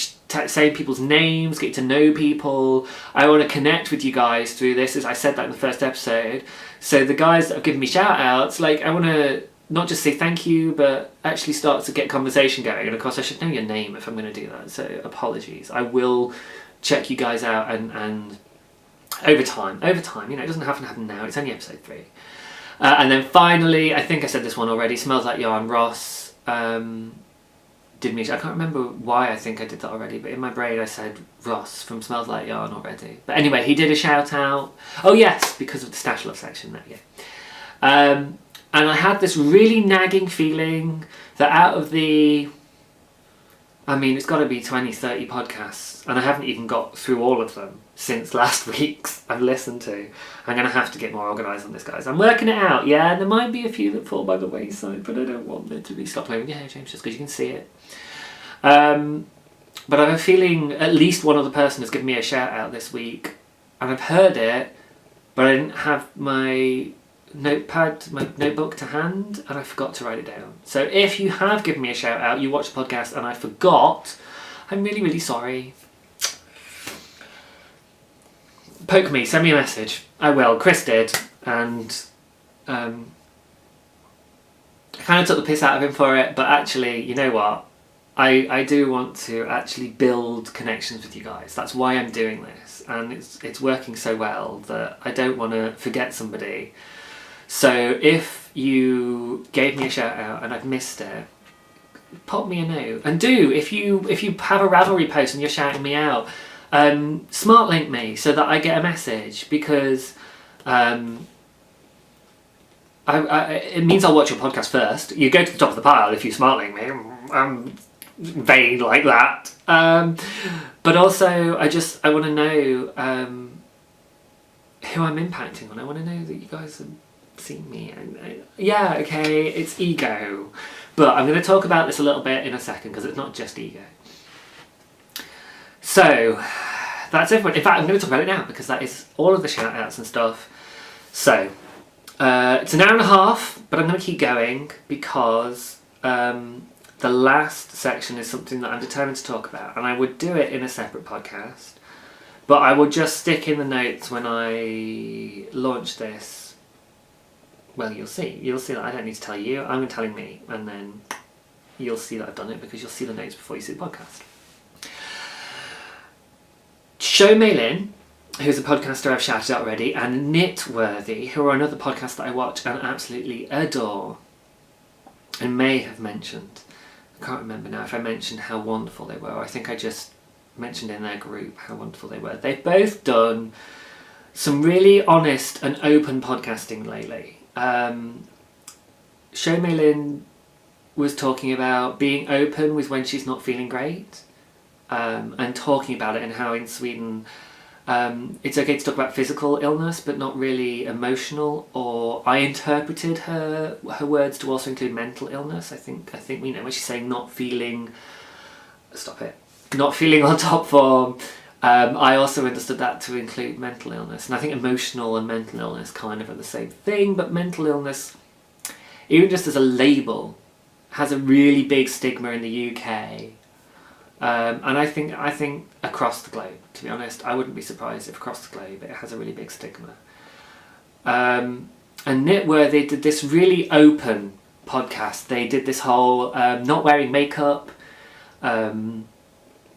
saying people's names, getting to know people. I want to connect with you guys through this, as I said that in the first episode. So the guys that have given me shout outs, like, I want to not just say thank you, but actually start to get conversation going. And of course I should know your name if I'm going to do that, so apologies. I will check you guys out, and over time, you know, it doesn't have to happen now, it's only episode 3. And then finally, I think I said this one already, Smells Like Yarn Ross did me, I can't remember why I think I did that already, but in my brain I said Ross from Smells Like Yarn already. But anyway, he did a shout out. Oh yes, because of the Stash Love section, there you go. And I had this really nagging feeling that out of the, I mean, it's got to be 20, 30 podcasts, and I haven't even got through all of them since last week's I've listened to. I'm going to have to get more organised on this, guys. I'm working it out, yeah, and there might be a few that fall by the wayside, but I don't want there to be. Stop playing with your hair, James, just because you can see it. But I have a feeling at least one other person has given me a shout out this week, and I've heard it, but I didn't have my notebook to hand, and I forgot to write it down. So if you have given me a shout out, you watched the podcast and I forgot, I'm really, really sorry. Poke me, send me a message. I will. Chris did, and I kind of took the piss out of him for it, but actually, you know what? I do want to actually build connections with you guys. That's why I'm doing this, and it's working so well that I don't want to forget somebody. So if you gave me a shout out and I've missed it, pop me a note. And do, if you have a Ravelry post and you're shouting me out, smart link me so that I get a message, because it means I'll watch your podcast first. You go to the top of the pile if you smart link me. I'm vain like that. But also I want to know who I'm impacting on. I want to know that you guys are seeing me, and yeah, okay, it's ego, but I'm going to talk about this a little bit in a second, because it's not just ego. So that's everyone. In fact, I'm going to talk about it now, because that is all of the shout outs and stuff. So it's an hour and a half, but I'm going to keep going, because the last section is something that I'm determined to talk about, and I would do it in a separate podcast, but I will just stick in the notes when I launch this well, you'll see. You'll see that I don't need to tell you. I'm telling me, and then you'll see that I've done it because you'll see the notes before you see the podcast. Show Mei Lin, who's a podcaster I've shouted out already, and Knitworthy, who are another podcast that I watch and absolutely adore, and may have mentioned. I can't remember now if I mentioned how wonderful they were. I think I just mentioned in their group how wonderful they were. They've both done some really honest and open podcasting lately. Show Mei Lin was talking about being open with when she's not feeling great, and talking about it and how in Sweden it's okay to talk about physical illness but not really emotional, or I interpreted her words to also include mental illness. I think when she's saying not feeling on top form, I also understood that to include mental illness, and I think emotional and mental illness kind of are the same thing, but mental illness, even just as a label, has a really big stigma in the UK, and I think across the globe, to be honest. I wouldn't be surprised if across the globe it has a really big stigma. And Knitworthy did this really open podcast. They did this whole not wearing makeup,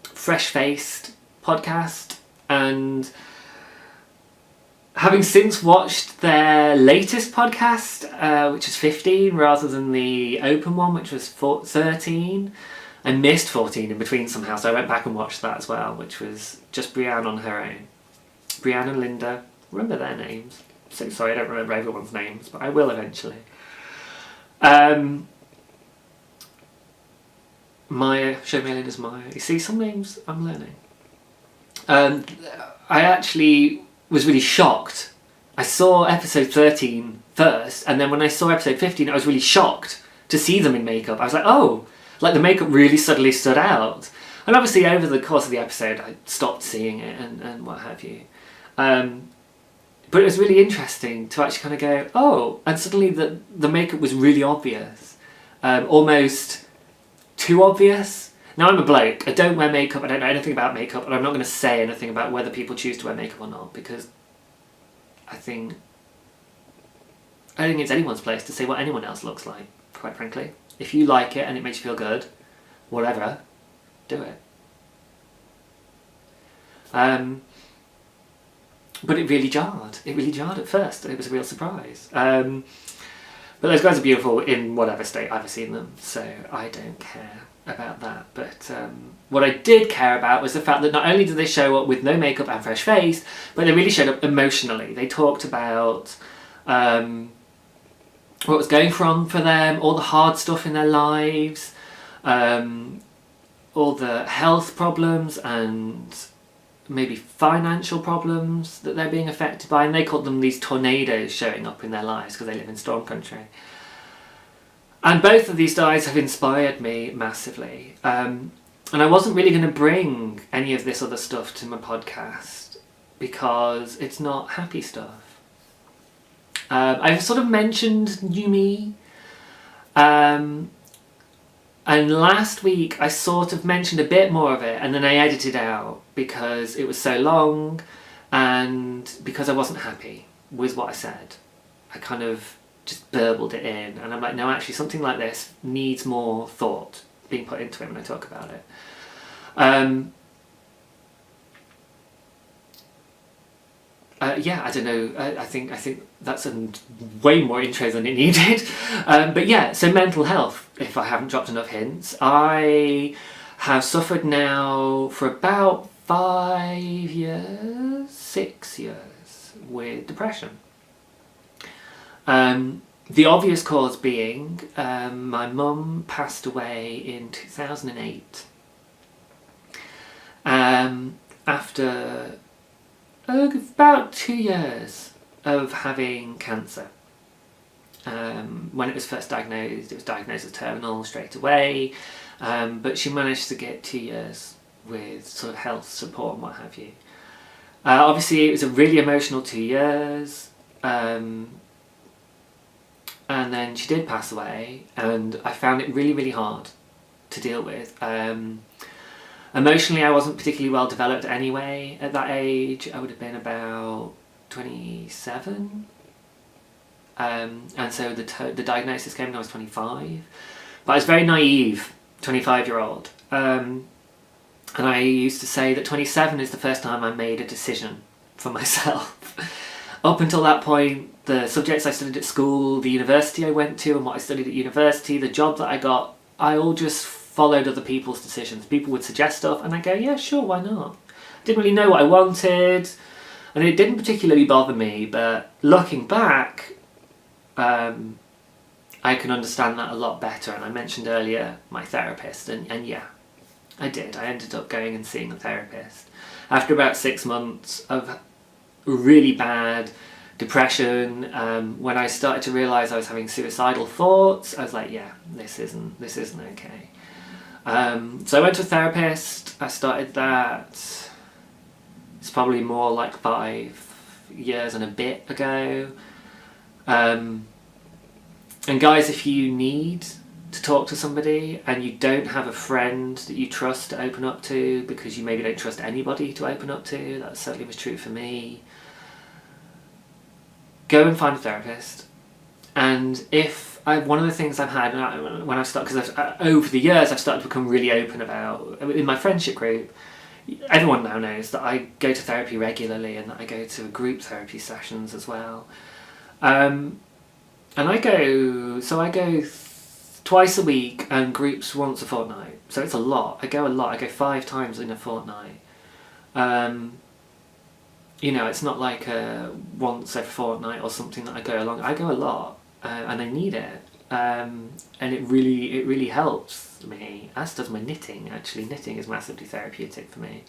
fresh-faced podcast, and having since watched their latest podcast, which is 15 rather than the open one, which was 13, I missed 14 in between somehow, so I went back and watched that as well, which was just Brianne on her own. Brianne and Linda, remember their names. So sorry, I don't remember everyone's names, but I will eventually. Maya, Show Mei Lin is Maya. You see, some names I'm learning. I actually was really shocked. I saw episode 13 first, and then when I saw episode 15, I was really shocked to see them in makeup. I was like, oh, like the makeup really suddenly stood out. And obviously over the course of the episode, I stopped seeing it and what have you. But it was really interesting to actually kind of go, oh, and suddenly the makeup was really obvious. Almost too obvious. Now, I'm a bloke. I don't wear makeup. I don't know anything about makeup, and I'm not going to say anything about whether people choose to wear makeup or not, because I think it's anyone's place to say what anyone else looks like, quite frankly. If you like it and it makes you feel good, whatever, do it. But it really jarred. It really jarred at first, and it was a real surprise. But those guys are beautiful in whatever state I've seen them, so I don't care about that. But what I did care about was the fact that not only did they show up with no makeup and fresh face, but they really showed up emotionally. They talked about what was going on for them, all the hard stuff in their lives, all the health problems and maybe financial problems that they're being affected by, and they called them these tornadoes showing up in their lives because they live in storm country. And both of these guys have inspired me massively. And I wasn't really going to bring any of this other stuff to my podcast because it's not happy stuff. I've sort of mentioned New Me. And last week I sort of mentioned a bit more of it, and then I edited out because it was so long and because I wasn't happy with what I said. I kind of just burbled it in, and I'm like, no, actually something like this needs more thought being put into it when I talk about it. Yeah, I don't know. I think that's a way more intro than it needed. But yeah, so mental health, if I haven't dropped enough hints. I have suffered now for about 6 years with depression. The obvious cause being my mum passed away in 2008 after about 2 years of having cancer. When it was first diagnosed, it was diagnosed as terminal straight away, but she managed to get 2 years with sort of health support and what have you. Obviously it was a really emotional 2 years, and then she did pass away, and I found it really, really hard to deal with. Emotionally, I wasn't particularly well developed anyway at that age. I would have been about 27. And so the diagnosis came when I was 25. But I was very naive, 25-year-old. And I used to say that 27 is the first time I made a decision for myself. Up until that point, the subjects I studied at school, the university I went to and what I studied at university, the job that I got, I all just followed other people's decisions. People would suggest stuff and I'd go, yeah, sure, why not? Didn't really know what I wanted, and it didn't particularly bother me, but looking back, I can understand that a lot better. And I mentioned earlier my therapist, and yeah, I did. I ended up going and seeing a therapist. After about 6 months of really bad depression, when I started to realise I was having suicidal thoughts, I was like, yeah, this isn't okay. So I went to a therapist. I started that, it's probably more like 5 years and a bit ago. And guys, if you need to talk to somebody and you don't have a friend that you trust to open up to, because you maybe don't trust anybody to open up to, that certainly was true for me, go and find a therapist. And one of the things I've had when I've started, because over the years I've started to become really open about, in my friendship group, everyone now knows that I go to therapy regularly and that I go to group therapy sessions as well. And I go twice a week and groups once a fortnight. So it's a lot. I go a lot. I go 5 times in a fortnight. You know, it's not like once every fortnight or something that I go along. I go a lot, and I need it. And it really helps me, as does my knitting, actually. Knitting is massively therapeutic for me.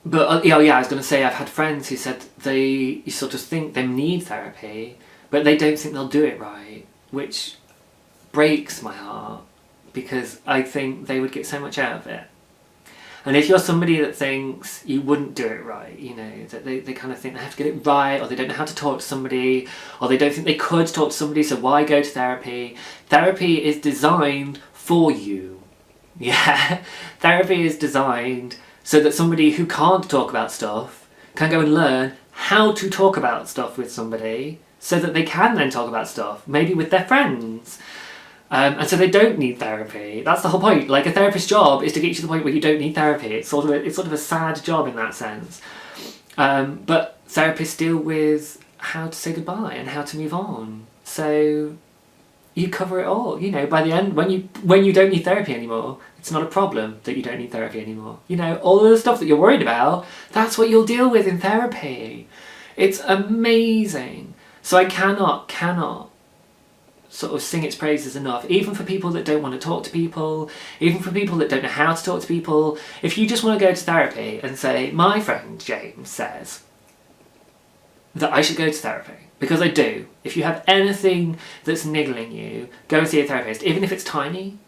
But yeah, I was going to say, I've had friends who said you sort of think they need therapy, but they don't think they'll do it right, which breaks my heart, because I think they would get so much out of it. And if you're somebody that thinks you wouldn't do it right, you know, that they kind of think they have to get it right, or they don't know how to talk to somebody, or they don't think they could talk to somebody, so why go to therapy? Therapy is designed for you. Yeah, therapy is designed so that somebody who can't talk about stuff can go and learn how to talk about stuff with somebody, so that they can then talk about stuff, maybe with their friends. And so they don't need therapy. That's the whole point. Like, a therapist's job is to get you to the point where you don't need therapy. It's sort of a sad job in that sense. But therapists deal with how to say goodbye and how to move on. So you cover it all. You know, by the end, when you don't need therapy anymore, it's not a problem that you don't need therapy anymore. You know, all of the stuff that you're worried about, that's what you'll deal with in therapy. It's amazing. So I cannot sort of sing its praises enough, even for people that don't want to talk to people, even for people that don't know how to talk to people. If you just want to go to therapy and say, my friend James says that I should go to therapy, because I do. If you have anything that's niggling you, go and see a therapist. Even if it's tiny,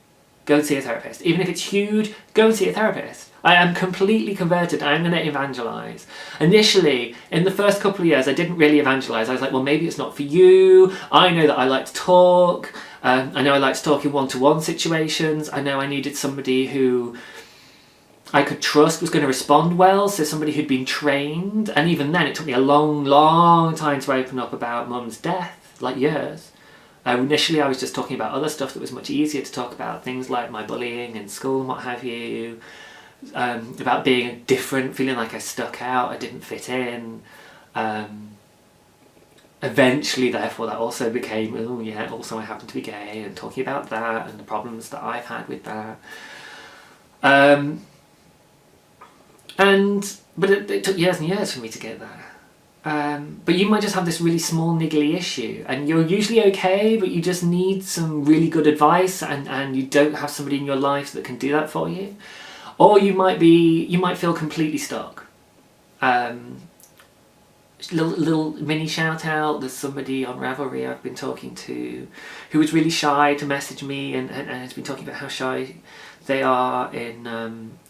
go and see a therapist. Even if it's huge, go and see a therapist. I am completely converted. I'm going to evangelise. Initially, in the first couple of years, I didn't really evangelise. I was like, well, maybe it's not for you. I know that I like to talk. I know I like to talk in one-to-one situations. I know I needed somebody who I could trust was going to respond well, so somebody who'd been trained. And even then, it took me a long, long time to open up about Mum's death, like years. Initially, I was just talking about other stuff that was much easier to talk about, things like my bullying in school and what have you. About being different, feeling like I stuck out, I didn't fit in. Eventually, therefore, that also became, oh yeah, also I happen to be gay, and talking about that and the problems that I've had with that. But it took years and years for me to get there. But you might just have this really small niggly issue, and you're usually okay, but you just need some really good advice, and you don't have somebody in your life that can do that for you. Or you might feel completely stuck. Little mini shout out, there's somebody on Ravelry I've been talking to who was really shy to message me, and has been talking about how shy they are in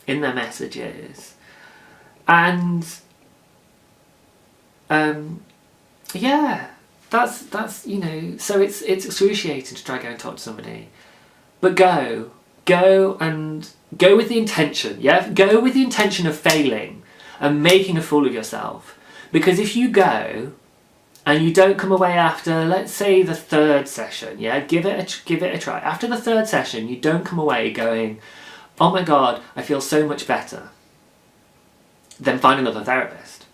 their messages. And yeah, that's you know, so it's excruciating to try go and talk to somebody. But go with the intention, yeah? Go with the intention of failing and making a fool of yourself. Because if you go and you don't come away after, let's say, the 3rd session, yeah, give it a try. After the 3rd session, you don't come away going, oh my god, I feel so much better. Then find another therapist.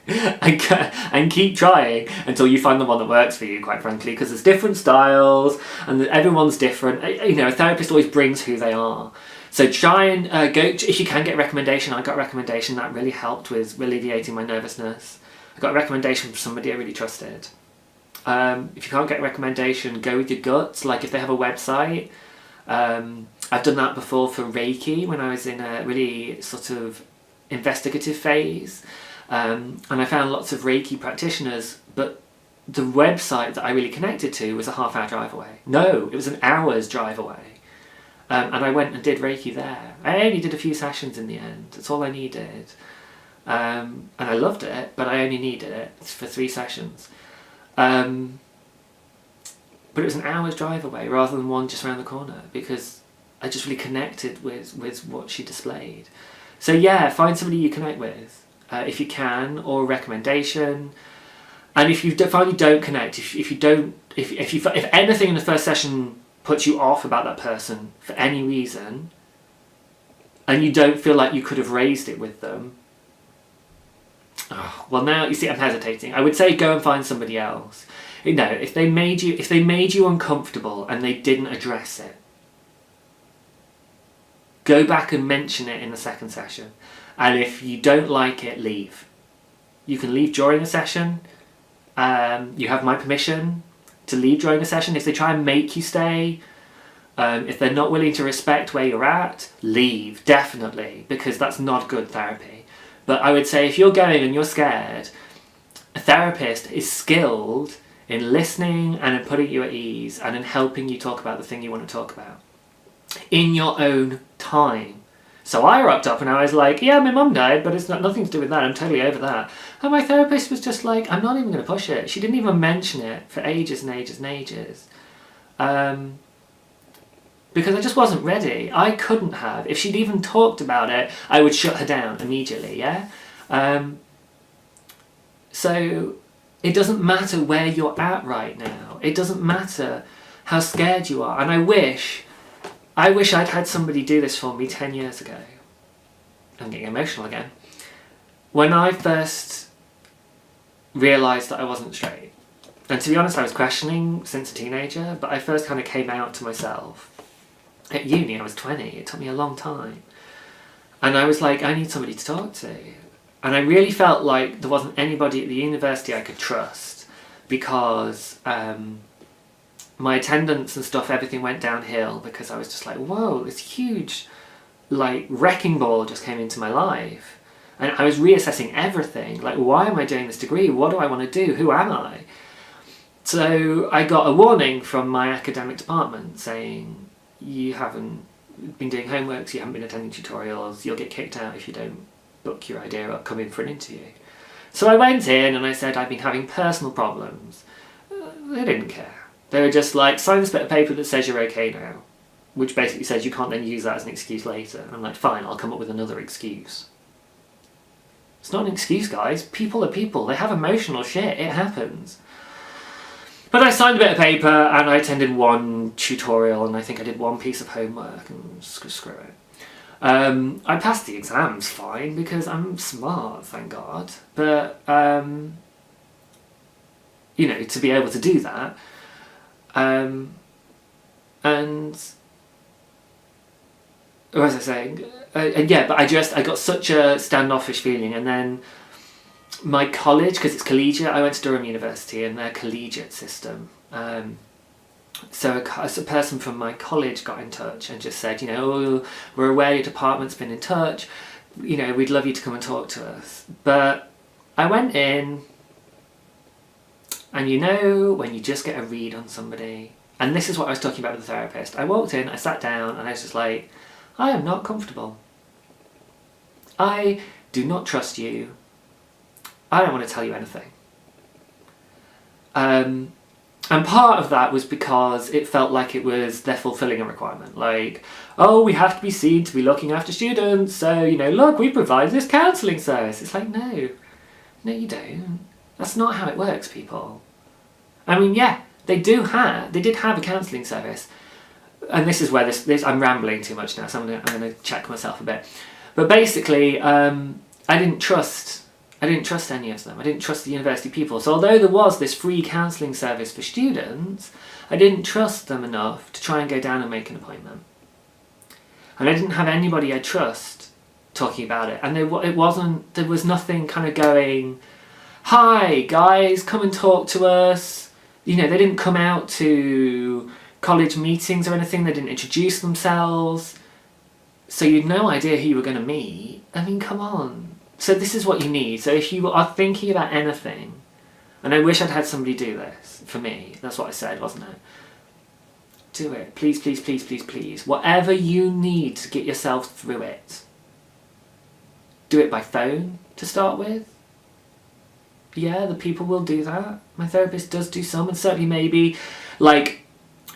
and keep trying until you find the one that works for you, quite frankly, because there's different styles and everyone's different. You know, a therapist always brings who they are. So try and go, if you can get a recommendation. I got a recommendation that really helped with alleviating my nervousness. I got a recommendation from somebody I really trusted. If you can't get a recommendation, go with your guts. Like if they have a website. I've done that before for Reiki when I was in a really sort of investigative phase. And I found lots of Reiki practitioners, but the website that I really connected to was a half-hour drive away. No, it was an hour's drive away. And I went and did Reiki there. I only did a few sessions in the end. That's all I needed. And I loved it, but I only needed it for 3 sessions. But it was an hour's drive away rather than one just around the corner, because I just really connected with what she displayed. So yeah, find somebody you connect with. If you can, or a recommendation. And if you find you don't connect, if anything in the first session puts you off about that person for any reason, and you don't feel like you could have raised it with them, well, now you see I'm hesitating. I would say go and find somebody else. You know, if they made you uncomfortable and they didn't address it, go back and mention it in the 2nd session. And if you don't like it, leave. You can leave during a session. You have my permission to leave during a session. If they try and make you stay, if they're not willing to respect where you're at, leave, definitely, because that's not good therapy. But I would say if you're going and you're scared, a therapist is skilled in listening and in putting you at ease and in helping you talk about the thing you want to talk about in your own time. So I rocked up and I was like, yeah, my mum died, but it's nothing to do with that. I'm totally over that. And my therapist was just like, I'm not even going to push it. She didn't even mention it for ages and ages and ages. Because I just wasn't ready. I couldn't have. If she'd even talked about it, I would shut her down immediately, yeah? So it doesn't matter where you're at right now. It doesn't matter how scared you are. And I wish I'd had somebody do this for me 10 years ago. I'm getting emotional again. When I first realised that I wasn't straight, and to be honest I was questioning since a teenager, but I first kind of came out to myself. At uni I was 20, it took me a long time. And I was like, I need somebody to talk to. And I really felt like there wasn't anybody at the university I could trust, because my attendance and stuff, everything went downhill, because I was just like, whoa, this huge like wrecking ball just came into my life. And I was reassessing everything. Like, why am I doing this degree? What do I want to do? Who am I? So I got a warning from my academic department saying, you haven't been doing homeworks, you haven't been attending tutorials, you'll get kicked out if you don't book your idea or come in for an interview. So I went in and I said I've been having personal problems. They didn't care. They were just like, sign this bit of paper that says you're okay now, which basically says you can't then use that as an excuse later. And I'm like, fine, I'll come up with another excuse. It's not an excuse, guys. People are people. They have emotional shit. It happens. But I signed a bit of paper and I attended one tutorial and I think I did one piece of homework and screw it. I passed the exams fine because I'm smart, thank God. But, you know, to be able to do that. And what was I saying? Yeah, but I got such a standoffish feeling, and then my college, because it's collegiate, I went to Durham University and their collegiate system. So a person from my college got in touch and just said, you know, oh, we're aware your department's been in touch, you know, we'd love you to come and talk to us. But I went in, and you know when you just get a read on somebody, and this is what I was talking about with the therapist. I walked in, I sat down, and I was just like, I am not comfortable. I do not trust you. I don't want to tell you anything. And part of that was because it felt like it was they're fulfilling a requirement. Like, oh, we have to be seen to be looking after students, so, you know, look, we provide this counselling service. It's like, no, No, you don't. That's not how it works, people. I mean, yeah, they did have a counselling service, and this is where this I'm rambling too much now, so I'm going to check myself a bit. But basically, I didn't trust any of them. I didn't trust the university people. So although there was this free counselling service for students, I didn't trust them enough to try and go down and make an appointment. And I didn't have anybody I trust talking about it. And there was nothing kind of going, hi guys, come and talk to us. You know, they didn't come out to college meetings or anything. They didn't introduce themselves. So you had no idea who you were going to meet. I mean, come on. So this is what you need. So if you are thinking about anything, and I wish I'd had somebody do this for me. That's what I said, wasn't it? Do it. Please, please, please, please, please. Whatever you need to get yourself through it. Do it by phone to start with. Yeah, the people will do that. My therapist does do some, and certainly maybe, like,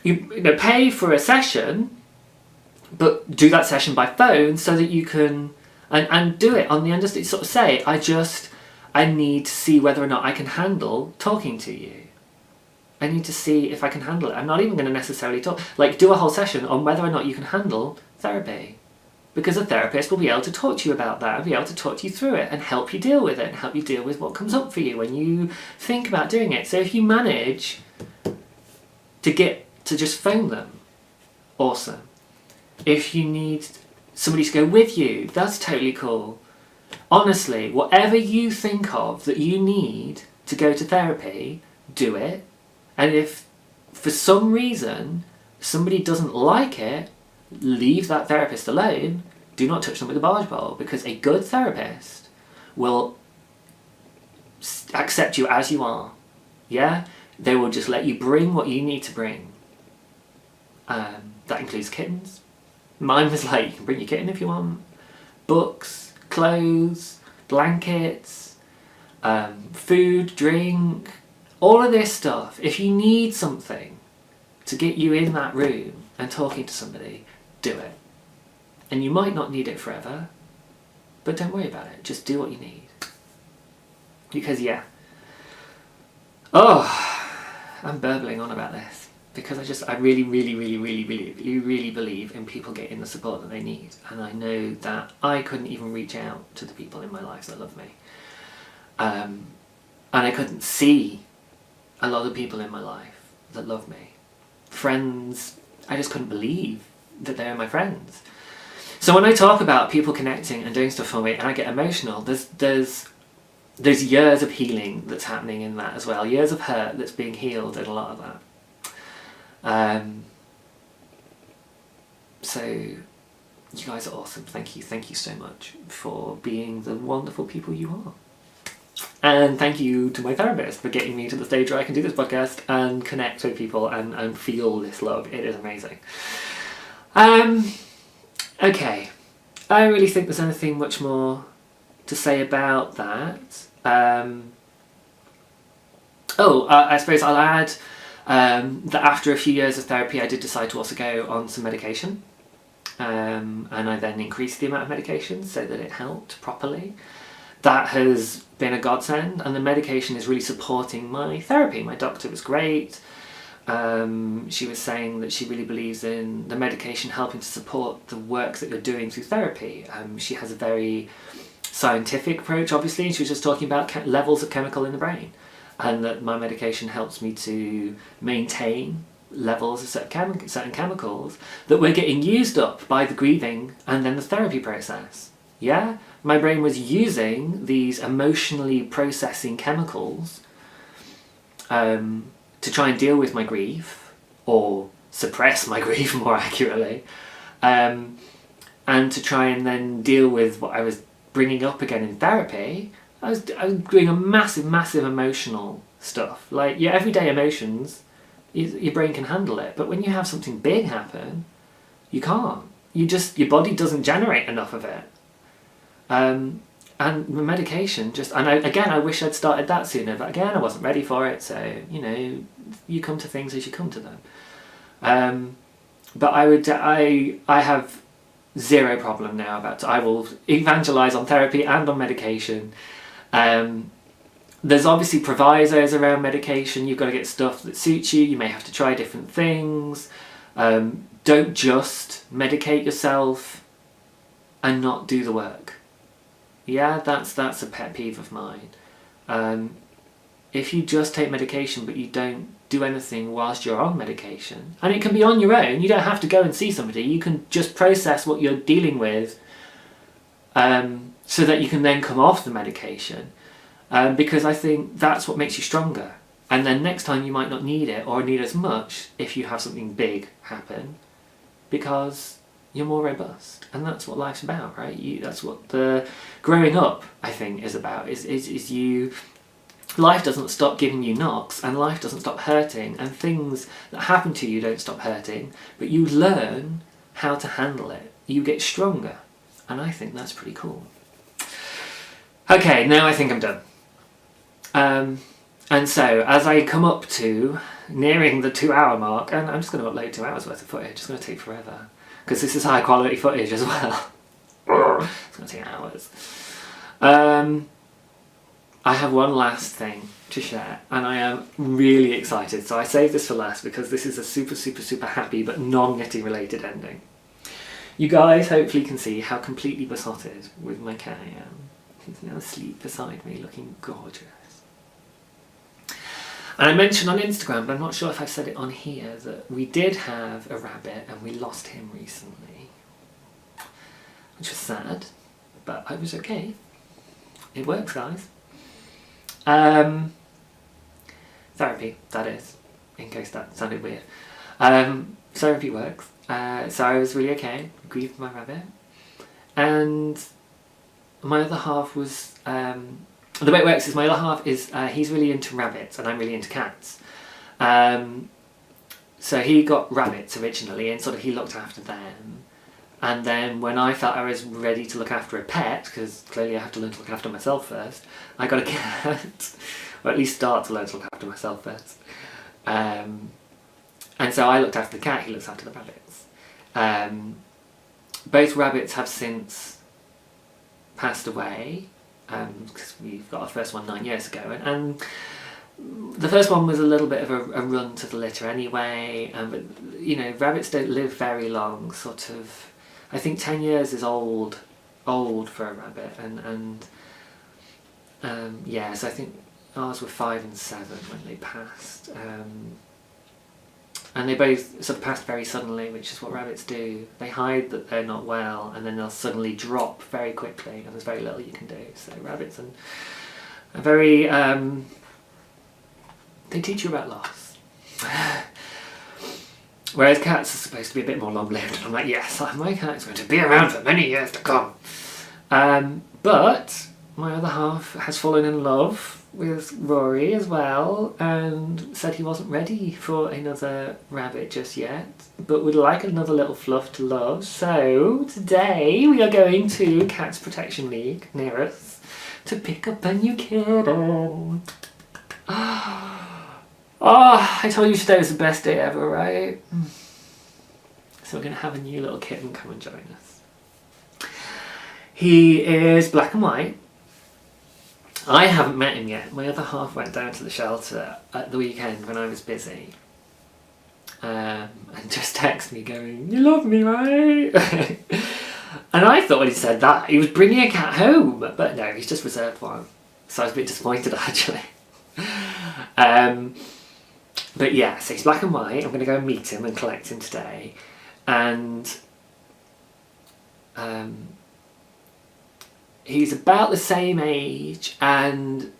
you know, pay for a session, but do that session by phone so that you can, and do it on the understanding, sort of say, I need to see whether or not I can handle talking to you. I need to see if I can handle it. I'm not even going to necessarily talk, like, do a whole session on whether or not you can handle therapy. Because a therapist will be able to talk to you about that and be able to talk you through it and help you deal with it and help you deal with what comes up for you when you think about doing it. So if you manage to get to just phone them, awesome. If you need somebody to go with you, that's totally cool. Honestly, whatever you think of that you need to go to therapy, do it. And if for some reason somebody doesn't like it, leave that therapist alone. Do not touch them with a barge pole, because a good therapist will accept you as you are. Yeah? They will just let you bring what you need to bring. That includes kittens. Mine was like, you can bring your kitten if you want. Books, clothes, blankets, food, drink, all of this stuff. If you need something to get you in that room and talking to somebody, do it. And you might not need it forever, but don't worry about it. Just do what you need. Because yeah. Oh, I'm burbling on about this. Because I really, really, really, really, really, really, really believe in people getting the support that they need. And I know that I couldn't even reach out to the people in my life that love me. And I couldn't see a lot of people in my life that love me. Friends, I just couldn't believe that they were my friends. So when I talk about people connecting and doing stuff for me and I get emotional, there's years of healing that's happening in that as well. Years of hurt that's being healed in a lot of that. So you guys are awesome. Thank you so much for being the wonderful people you are. And thank you to my therapist for getting me to the stage where I can do this podcast and connect with people and feel this love. It is amazing. Okay, I don't really think there's anything much more to say about that. I suppose I'll add that after a few years of therapy I did decide to also go on some medication, and I then increased the amount of medication so that it helped properly. That has been a godsend, and the medication is really supporting my therapy. My doctor was great. She was saying that she really believes in the medication helping to support the work that you're doing through therapy. She has a very scientific approach, obviously, and she was just talking about levels of chemical in the brain, and that my medication helps me to maintain levels of certain chemicals that were getting used up by the grieving and then the therapy process. Yeah? My brain was using these emotionally processing chemicals to try and deal with my grief, or suppress my grief more accurately, and to try and then deal with what I was bringing up again in therapy. I was doing a massive emotional stuff. Like, your everyday emotions, your brain can handle it, but when you have something big happen, you can't. Your body doesn't generate enough of it. And the medication I wish I'd started that sooner, but again, I wasn't ready for it, so, you know, you come to things as you come to them. But I have zero problem now I will evangelise on therapy and on medication. There's obviously provisos around medication. You've got to get stuff that suits you. You may have to try different things. Don't just medicate yourself and not do the work. Yeah, that's a pet peeve of mine. If you just take medication but you don't do anything whilst you're on medication, and it can be on your own, you don't have to go and see somebody, you can just process what you're dealing with so that you can then come off the medication, because I think that's what makes you stronger. And then next time you might not need it, or need as much if you have something big happen, because you're more robust. And that's what life's about, right? That's what the growing up, I think, is about. Is you... Life doesn't stop giving you knocks, and life doesn't stop hurting, and things that happen to you don't stop hurting, but you learn how to handle it. You get stronger. And I think that's pretty cool. Okay, now I think I'm done. And so, as I come up to nearing the 2-hour mark, and I'm just going to upload 2 hours worth of footage, it's going to take forever, because this is high quality footage as well. It's going to take hours. I have one last thing to share, and I am really excited. So I saved this for last because this is a super, super, super happy but non-knitting related ending. You guys hopefully can see how completely besotted with my cat I am. He's now asleep beside me, looking gorgeous. And I mentioned on Instagram, but I'm not sure if I've said it on here, that we did have a rabbit and we lost him recently. Which was sad, but I was okay. It works, guys. Therapy, that is, in case that sounded weird. Therapy works. So I was really okay, grieved my rabbit. And my other half was, the way it works is my other half is, he's really into rabbits and I'm really into cats. So he got rabbits originally and sort of he looked after them. And then when I felt I was ready to look after a pet, because clearly I have to learn to look after myself first, I got a cat, or at least start to learn to look after myself first. And so I looked after the cat, he looks after the rabbits. Both rabbits have since passed away, because we've got our first one 9 years ago, and the first one was a little bit of a run to the litter anyway, but you know, rabbits don't live very long, sort of. I think 10 years is old for a rabbit, and yeah, so I think ours were 5 and 7 when they passed, and they both sort of passed very suddenly, which is what rabbits do. They hide that they're not well, and then they'll suddenly drop very quickly, and there's very little you can do. So rabbits are very, they teach you about loss. Whereas cats are supposed to be a bit more long-lived, and I'm like, yes, my cat is going to be around for many years to come. But my other half has fallen in love with Rory as well, and said he wasn't ready for another rabbit just yet, but would like another little fluff to love. So today we are going to Cats Protection League near us to pick up a new kitten. Oh, I told you today was the best day ever, right? So we're going to have a new little kitten come and join us. He is black and white. I haven't met him yet. My other half went down to the shelter at the weekend when I was busy. And just texted me going, "You love me, right?" And I thought when he said that, he was bringing a cat home. But no, he's just reserved one. So I was a bit disappointed, actually. But yeah, so he's black and white. I'm going to go and meet him and collect him today. And he's about the same age and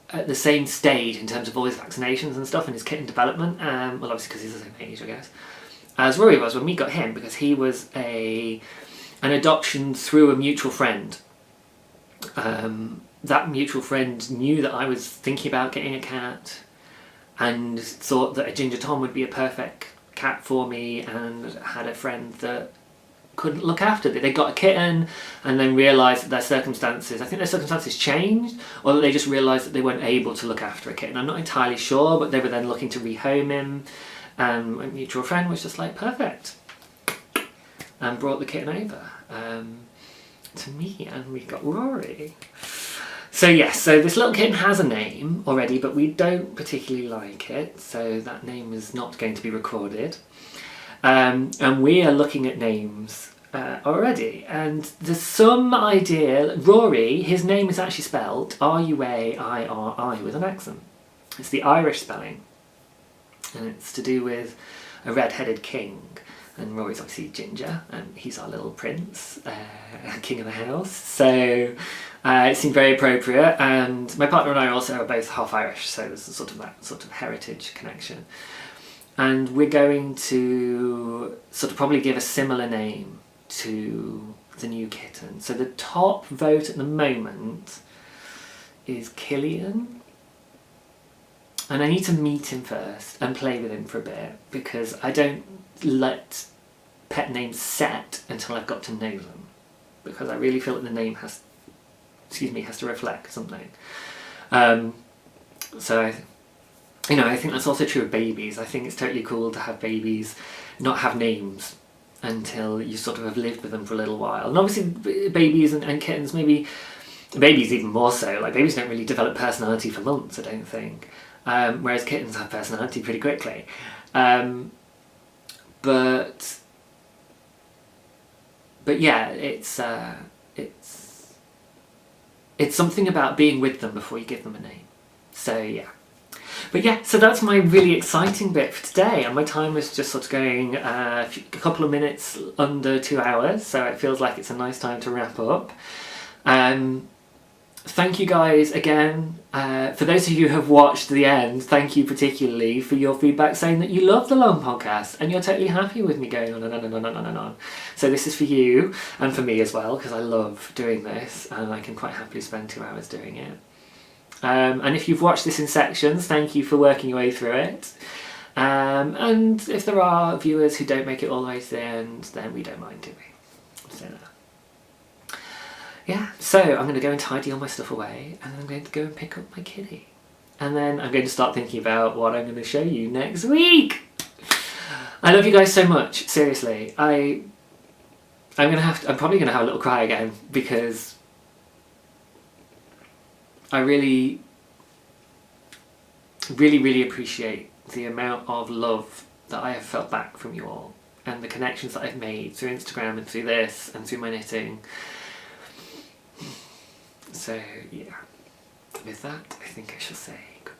at the same stage in terms of all his vaccinations and stuff and his kitten development. Well, obviously because he's the same age, I guess, as Rory was when we got him, because he was an adoption through a mutual friend. That mutual friend knew that I was thinking about getting a cat and thought that a Ginger Tom would be a perfect cat for me, and had a friend that couldn't look after it. They got a kitten and then realised that their circumstances changed, or that they just realised that they weren't able to look after a kitten. I'm not entirely sure, but they were then looking to rehome him, and my mutual friend was just like, perfect, and brought the kitten over to me, and we got Rory. So yes, so this little kitten has a name already, but we don't particularly like it, so that name is not going to be recorded. And we are looking at names already, and there's some idea. Rory, his name is actually spelled R-U-A-I-R-I with an accent. It's the Irish spelling, and it's to do with a red-headed king. And Rory's obviously ginger, and he's our little prince, king of the house. So it seemed very appropriate. And my partner and I also are both half Irish, so there's that sort of heritage connection. And we're going to sort of probably give a similar name to the new kitten. So the top vote at the moment is Killian. And I need to meet him first and play with him for a bit, because I don't let pet names set until I've got to know them, because I really feel that the name has to reflect something. So I think that's also true of babies. I think it's totally cool to have babies not have names until you sort of have lived with them for a little while. And obviously babies and kittens, maybe babies even more so, like babies don't really develop personality for months, I don't think. Whereas kittens have personality pretty quickly. But yeah, it's something about being with them before you give them a name. So yeah. But yeah, so that's my really exciting bit for today, and my time is just sort of going a couple of minutes under 2 hours, so it feels like it's a nice time to wrap up. Thank you guys again. For those of you who have watched the end, thank you particularly for your feedback saying that you love the long podcast and you're totally happy with me going on and on and on and on and on. So this is for you and for me as well, because I love doing this and I can quite happily spend 2 hours doing it. And if you've watched this in sections, thank you for working your way through it. And if there are viewers who don't make it all the way to the end, then we don't mind, do we? So yeah, so I'm going to go and tidy all my stuff away, and then I'm going to go and pick up my kitty. And then I'm going to start thinking about what I'm going to show you next week. I love you guys so much, seriously. I'm probably going to have a little cry again, because I really, really, really appreciate the amount of love that I have felt back from you all, and the connections that I've made through Instagram and through this and through my knitting. So yeah, with that I think I shall say goodbye.